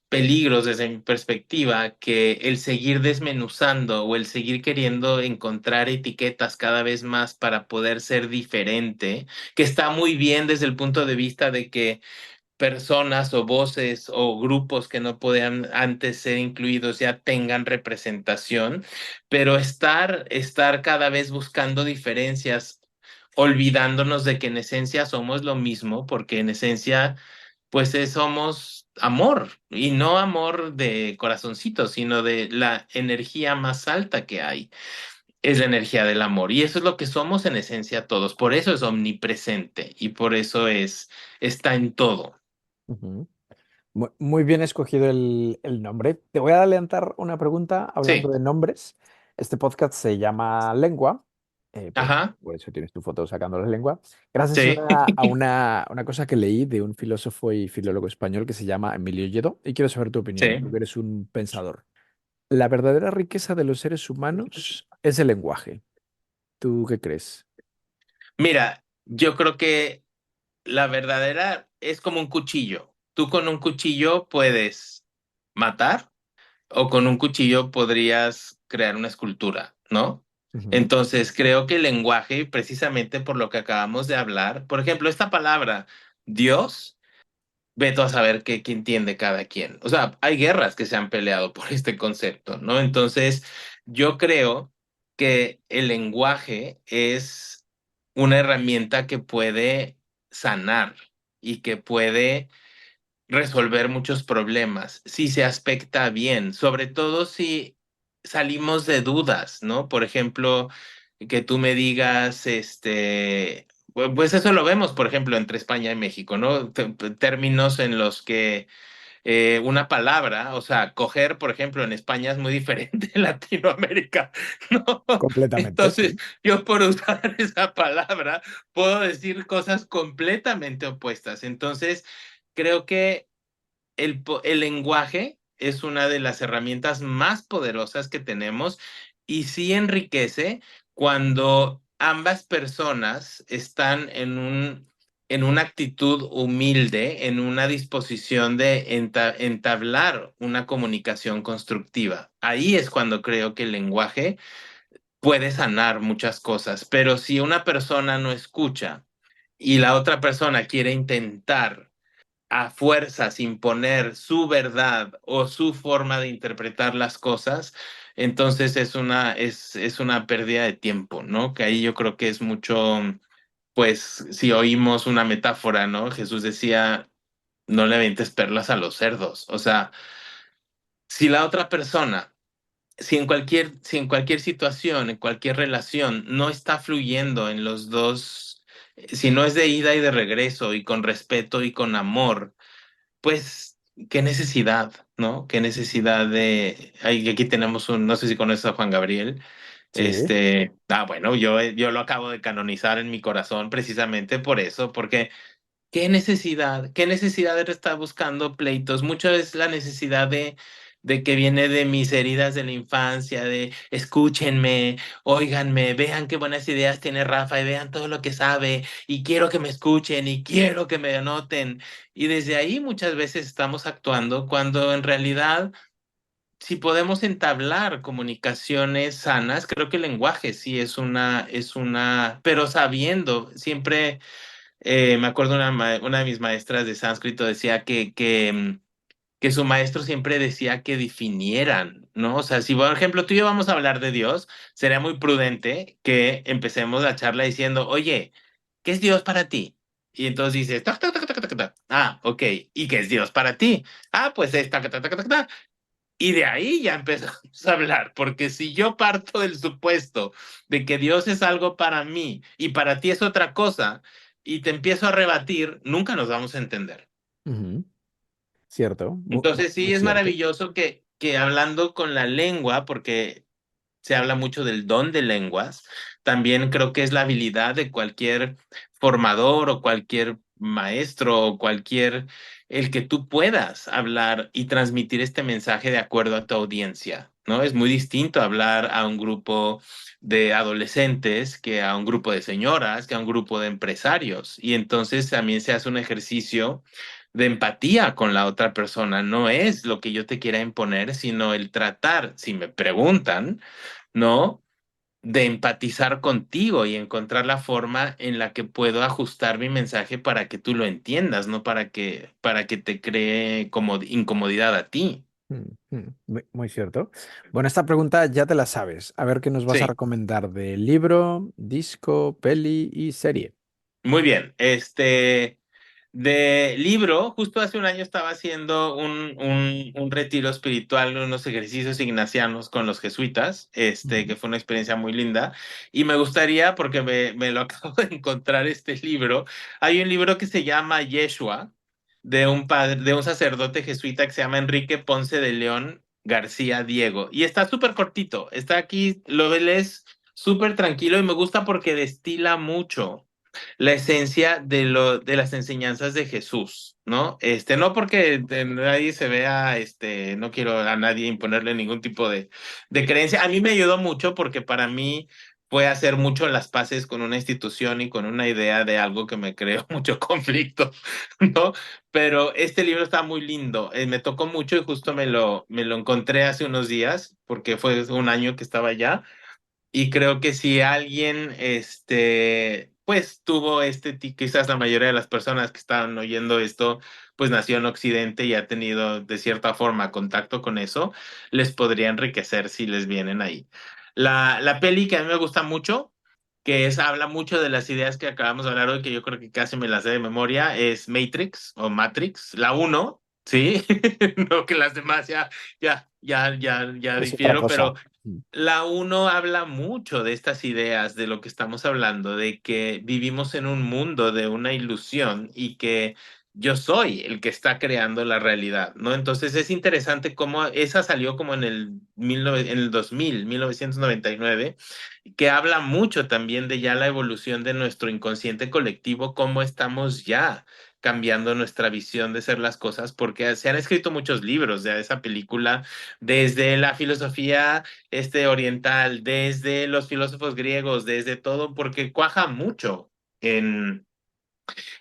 peligros desde mi perspectiva, que el seguir desmenuzando o el seguir queriendo encontrar etiquetas cada vez más para poder ser diferente, que está muy bien desde el punto de vista de que personas o voces o grupos que no podían antes ser incluidos ya tengan representación, pero estar cada vez buscando diferencias, olvidándonos de que en esencia somos lo mismo, porque en esencia pues somos amor, y no amor de corazoncito, sino de la energía más alta que hay, es la energía del amor, y eso es lo que somos en esencia todos, por eso es omnipresente y por eso está en todo. Ujú. Muy bien escogido el nombre. Te voy a adelantar una pregunta hablando Sí, de nombres. Este podcast se llama Lengua, ajá, por eso tienes tu foto sacando la lengua, gracias a sí, una cosa que leí de un filósofo y filólogo español que se llama Emilio Lledó, y quiero saber tu opinión, tú que sí. eres un pensador. La verdadera riqueza de los seres humanos es el lenguaje. ¿Tú qué crees? Mira, yo creo que la verdadera es como un cuchillo. Tú con un cuchillo puedes matar o con un cuchillo podrías crear una escultura, ¿no? Ujú. Entonces, creo que el lenguaje, precisamente por lo que acabamos de hablar, por ejemplo, esta palabra, Dios, veto a saber qué entiende cada quien. O sea, hay guerras que se han peleado por este concepto, ¿no? Entonces, yo creo que el lenguaje es una herramienta que puede sanar y que puede resolver muchos problemas si se aspecta bien, sobre todo si salimos de dudas, ¿no? Por ejemplo, que tú me digas, pues eso lo vemos, por ejemplo, entre España y México, ¿no? Términos en los que una palabra, o sea, coger, por ejemplo, en España es muy diferente en Latinoamérica, ¿no? Completamente, Entonces, sí. yo por usar esa palabra puedo decir cosas completamente opuestas. Entonces, creo que el lenguaje es una de las herramientas más poderosas que tenemos y sí enriquece cuando ambas personas están en una actitud humilde, en una disposición de entablar una comunicación constructiva. Ahí es cuando creo que el lenguaje puede sanar muchas cosas, pero si una persona no escucha, y la otra persona quiere intentar a fuerzas imponer su verdad o su forma de interpretar las cosas, entonces es una pérdida de tiempo, ¿no? Que ahí yo creo que es mucho, pues si oímos una metáfora, ¿no? Jesús decía, no le avientes perlas a los cerdos. O sea, si la otra persona, si en cualquier situación, en cualquier relación, no está fluyendo en los dos, si no es de ida y de regreso y con respeto y con amor, pues, qué necesidad, ¿no? Qué necesidad de... aquí tenemos un, no sé si conoces a Juan Gabriel. Sí. Bueno, yo lo acabo de canonizar en mi corazón precisamente por eso, porque qué necesidad de estar buscando pleitos. Mucho es la necesidad de que viene de mis heridas de la infancia, de escúchenme, óiganme, vean qué buenas ideas tiene Rafa y vean todo lo que sabe y quiero que me escuchen y quiero que me anoten. Y desde ahí muchas veces estamos actuando cuando en realidad, si podemos entablar comunicaciones sanas, creo que el lenguaje sí pero sabiendo, siempre me acuerdo una de mis maestras de sánscrito decía que su maestro siempre decía que definieran, ¿no? O sea, si por ejemplo tú y yo vamos a hablar de Dios, sería muy prudente que empecemos la charla diciendo, oye, ¿qué es Dios para ti? Y entonces dices, tac, tac, tac, tac, tac, tac. Ah, ok. ¿Y qué es Dios para ti? Ah, pues es tac, tac, tac, tac, tac. Y de ahí ya empezamos a hablar, porque si yo parto del supuesto de que Dios es algo para mí y para ti es otra cosa, y te empiezo a rebatir, nunca nos vamos a entender. Ujú. Cierto, Entonces sí muy es cierto. maravilloso que hablando con la lengua, porque se habla mucho del don de lenguas. También creo que es la habilidad de cualquier formador o cualquier maestro o cualquier, el que tú puedas hablar y transmitir este mensaje de acuerdo a tu audiencia, ¿no? Es muy distinto hablar a un grupo de adolescentes que a un grupo de señoras, que a un grupo de empresarios. Y entonces también se hace un ejercicio de empatía con la otra persona. No es lo que yo te quiera imponer, sino el tratar, si me preguntan, ¿no? De empatizar contigo y encontrar la forma en la que puedo ajustar mi mensaje para que tú lo entiendas, no para que te cree como incomodidad a ti. Muy cierto. Bueno, esta pregunta ya te la sabes. A ver qué nos vas a Sí. recomendar de libro, disco, peli y serie. Muy bien, de libro, justo hace un año estaba haciendo un retiro espiritual, unos ejercicios ignacianos con los jesuitas, Ujú. que fue una experiencia muy linda, y me gustaría, porque me lo acabo de encontrar este libro, hay un libro que se llama Yeshua, de un sacerdote jesuita que se llama Enrique Ponce de León García Diego, y está súper cortito, está aquí, lo lees súper tranquilo y me gusta porque destila mucho la esencia de las enseñanzas de Jesús, ¿no? No porque nadie se vea, no quiero a nadie imponerle ningún tipo de creencia. A mí me ayudó mucho porque para mí fue hacer mucho las paces con una institución y con una idea de algo que me creó mucho conflicto, ¿no? Pero este libro está muy lindo, me tocó mucho y justo me lo encontré hace unos días porque fue un año que estaba allá y creo que si alguien, pues tuvo quizás la mayoría de las personas que estaban oyendo esto, pues nació en Occidente y ha tenido de cierta forma contacto con eso, les podría enriquecer si les vienen ahí. La peli que a mí me gusta mucho, habla mucho de las ideas que acabamos de hablar hoy, que yo creo que casi me las sé de memoria, es Matrix o Matrix, la uno, ¿sí? No que las demás ya Es otra difiero, cosa. pero la uno habla mucho de estas ideas, de lo que estamos hablando, de que vivimos en un mundo de una ilusión y que yo soy el que está creando la realidad, ¿no? Entonces es interesante cómo esa salió como en el 1999, que habla mucho también de ya la evolución de nuestro inconsciente colectivo, cómo estamos ya cambiando nuestra visión de ser las cosas, porque se han escrito muchos libros de esa película, desde la filosofía oriental, desde los filósofos griegos, desde todo, porque cuaja mucho en,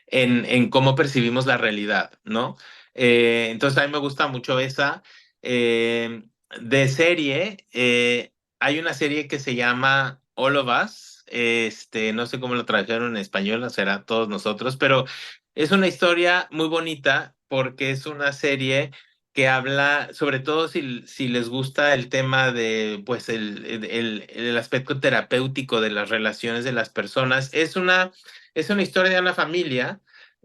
en cómo percibimos la realidad, ¿no? Entonces a mí me gusta mucho esa. De serie, hay una serie que se llama All of Us, no sé cómo lo tradujeron en español, o será todos nosotros, pero es una historia muy bonita porque es una serie que habla, sobre todo si les gusta el tema de, pues, el aspecto terapéutico de las relaciones de las personas. Es una historia de una familia,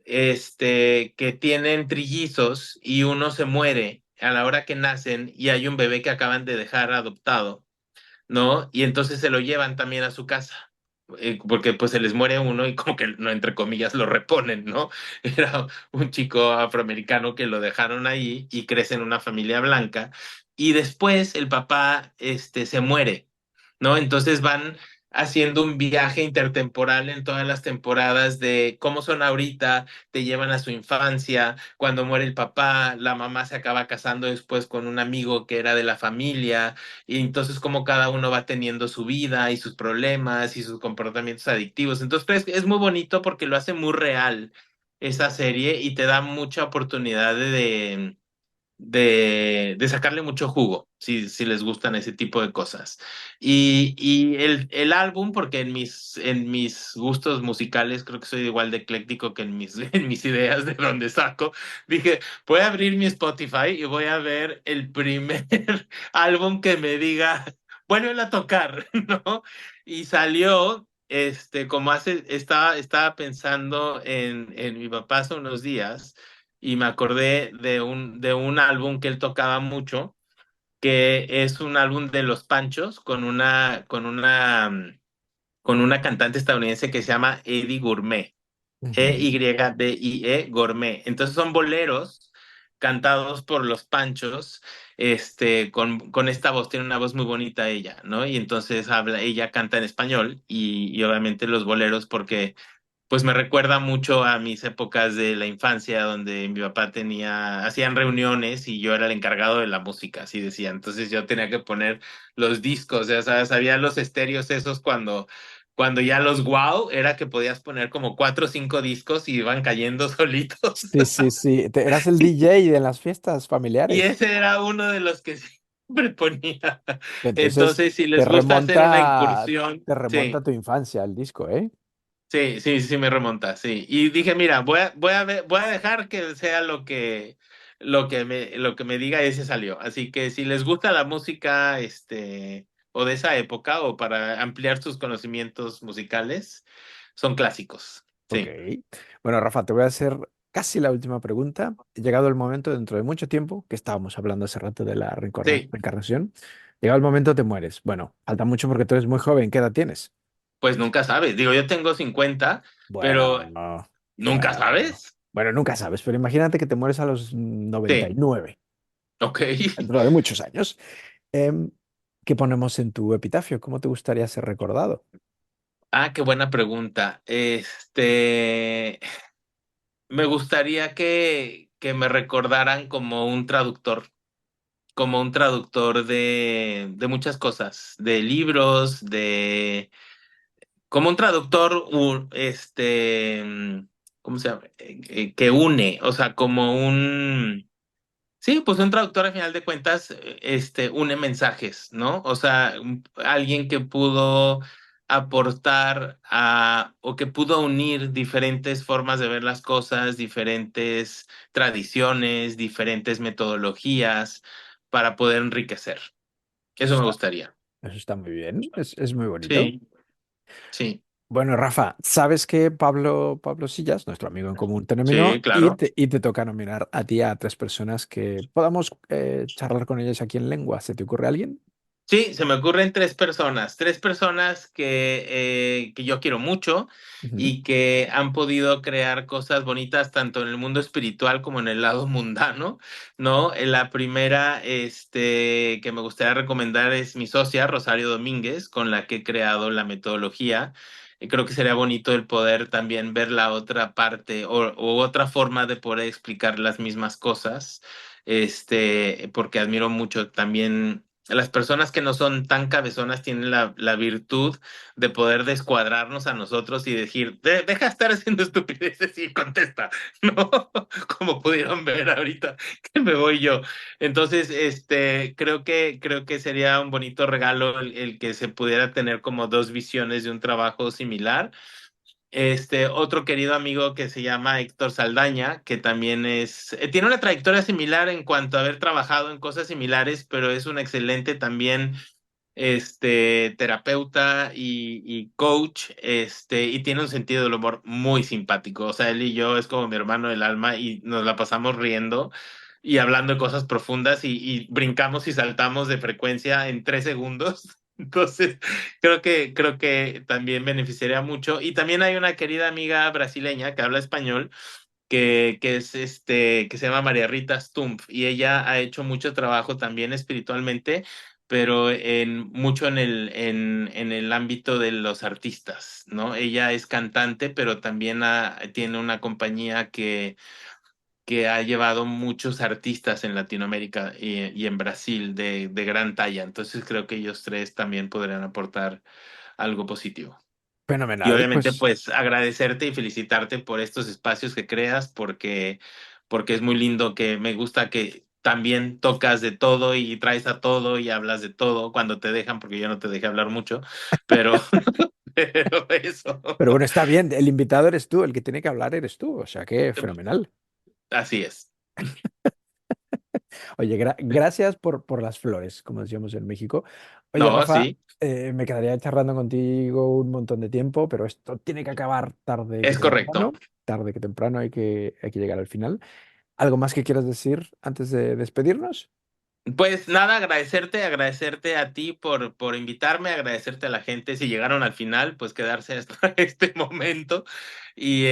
que tienen trillizos y uno se muere a la hora que nacen y hay un bebé que acaban de dejar adoptado, ¿no? Y entonces se lo llevan también a su casa, porque pues se les muere uno y como que, no, entre comillas, lo reponen, ¿no? Era un chico afroamericano que lo dejaron ahí y crece en una familia blanca y después el papá, se muere, ¿no? Entonces van haciendo un viaje intertemporal en todas las temporadas de cómo son ahorita, te llevan a su infancia, cuando muere el papá, la mamá se acaba casando después con un amigo que era de la familia, y entonces como cada uno va teniendo su vida y sus problemas y sus comportamientos adictivos. Entonces pues, es muy bonito porque lo hace muy real esa serie y te da mucha oportunidad de sacarle mucho jugo, si les gustan ese tipo de cosas. Y el álbum, porque en mis gustos musicales creo que soy igual de ecléctico que en mis ideas de dónde saco, dije, voy a abrir mi Spotify y voy a ver el primer álbum que me diga, vuelve a tocar, ¿no? Y salió. Estaba pensando en mi papá hace unos días y me acordé de un álbum que él tocaba mucho, que es un álbum de Los Panchos con una cantante estadounidense que se llama Eddie Gourmet, Ujú. Eydie Gourmet. Entonces son boleros cantados por Los Panchos, con esta voz, tiene una voz muy bonita ella, ¿no? Y entonces ella canta en español y obviamente los boleros porque pues me recuerda mucho a mis épocas de la infancia, donde mi papá hacían reuniones y yo era el encargado de la música, así decía. Entonces yo tenía que poner los discos, ya sabes, había los estéreos esos cuando ya los wow, era que podías poner como 4 o 5 discos y iban cayendo solitos. Sí, sí, sí. Eras el DJ de las fiestas Y familiares. ese era uno de los que siempre ponía. Entonces Entonces, si te les gusta hacer una remonta, incursión, te remonta sí. a tu infancia el disco, ¿eh? Sí, sí, sí me remonta, sí. Y dije, mira, voy a dejar que sea lo que me diga, ese salió. Así que si les gusta la música, o de esa época, o para ampliar sus conocimientos musicales, son clásicos. Ok. Sí, Bueno, Rafa, te voy a hacer casi la última pregunta. Ha llegado el momento, dentro de mucho tiempo, que estábamos hablando hace rato de la sí, reencarnación. Llegado el momento, te mueres. Bueno, falta mucho porque tú eres muy joven. ¿Qué edad tienes? pues nunca sabes. Digo, yo tengo 50, pero Bueno, nunca bueno. sabes. Bueno, nunca sabes, pero imagínate que te mueres a los noventa y Sí, nueve, ok. dentro de muchos años. Em, ¿Qué ponemos en tu epitafio? ¿Cómo te gustaría ser recordado? Ah, qué buena pregunta. Me gustaría que me recordaran como un traductor de muchas cosas, de libros, como un traductor, ¿cómo se llama? Que une, o sea, sí, pues un traductor al final de cuentas, une mensajes, ¿no? O sea, alguien que pudo aportar o que pudo unir diferentes formas de ver las cosas, diferentes tradiciones, diferentes metodologías para poder enriquecer. Eso Eso me está, gustaría. eso está muy bien, es muy bonito. Sí, sí, Bueno, Rafa, sabes que Pablo Sillas, nuestro amigo en común, sí, terminó y claro. te toca nominar a ti a tres personas que podamos charlar con ellas aquí en lengua. ¿Se te ocurre alguien? Sí, se me ocurren tres personas que yo quiero mucho Ujú. y que han podido crear cosas bonitas tanto en el mundo espiritual como en el lado mundano, ¿no? La primera, que me gustaría recomendar es mi socia, Rosario Domínguez, con la que he creado la metodología. Y creo que sería bonito el poder también ver la otra parte o otra forma de poder explicar las mismas cosas, porque admiro mucho también las personas que no son tan cabezonas tienen la virtud de poder descuadrarnos a nosotros y decir, deja de estar haciendo estupideces y contesta, ¿no? Como pudieron ver ahorita que me voy yo. Entonces, creo que sería un bonito regalo el que se pudiera tener como dos visiones de un trabajo similar. Otro querido amigo que se llama Héctor Saldaña, que también tiene una trayectoria similar en cuanto a haber trabajado en cosas similares, pero es un excelente también, terapeuta y coach, y tiene un sentido del humor muy simpático. O sea, él y yo es como mi hermano del alma y nos la pasamos riendo y hablando de cosas profundas y brincamos y saltamos de frecuencia en 3 segundos. Entonces, creo que también beneficiaría mucho. Y también hay una querida amiga brasileña que habla español, que se llama María Rita Stumpf, y ella ha hecho mucho trabajo también espiritualmente, pero mucho en el ámbito de los artistas, ¿no? Ella es cantante, pero también tiene una compañía que ha llevado muchos artistas en Latinoamérica y en Brasil de gran talla. Entonces creo que ellos tres también podrían aportar algo positivo. Y Fenomenal, obviamente, pues pues agradecerte y felicitarte por estos espacios que creas, porque es muy lindo, que me gusta que también tocas de todo y traes a todo y hablas de todo cuando te dejan, porque yo no te dejé hablar mucho, pero, pero eso, pero bueno, está bien, el invitado eres tú, el que tiene que hablar eres tú, o sea que fenomenal. así es. Oye, gracias por las flores, como decíamos en México. Oye, No, Rafa, sí, me quedaría charlando contigo un montón de tiempo, pero esto tiene que acabar es correcto. tarde que temprano hay que llegar al final. ¿Algo más que quieras decir antes de despedirnos? Pues nada, agradecerte a ti por invitarme, agradecerte a la gente si llegaron al final, pues quedarse hasta este momento y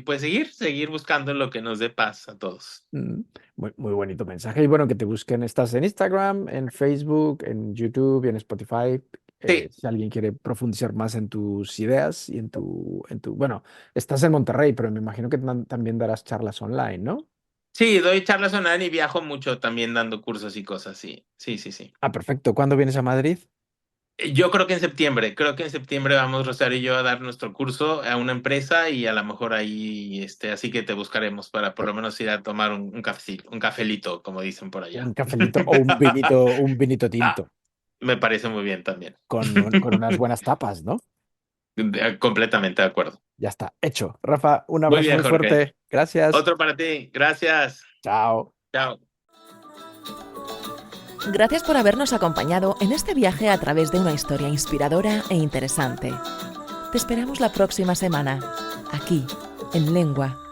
pues seguir buscando lo que nos dé paz a todos. Mm, muy bonito mensaje. Y bueno, que te busquen, estás en Instagram, en Facebook, en YouTube y en Spotify. Sí, Si alguien quiere profundizar más en tus ideas y bueno, estás en Monterrey, pero me imagino que también darás charlas online, ¿no? sí, doy charlas online y viajo mucho también dando cursos y cosas, sí, sí, sí, sí. Ah, perfecto. ¿Cuándo vienes a Madrid? Yo creo que en septiembre vamos Rosario y yo a dar nuestro curso a una empresa y a lo mejor ahí, así que te buscaremos para por lo menos ir a tomar un cafecito, un cafelito, como dicen por allá. Un cafelito o un vinito Ah, tinto me parece muy bien también. con unas buenas tapas, ¿no? Completamente de acuerdo. Ya está, hecho. Rafa, un Muy abrazo bien, muy Jorge. fuerte. Gracias. Otro para ti. Gracias. Chao. Chao. Gracias por habernos acompañado en este viaje a través de una historia inspiradora e interesante. Te esperamos la próxima semana, aquí, en Lengua.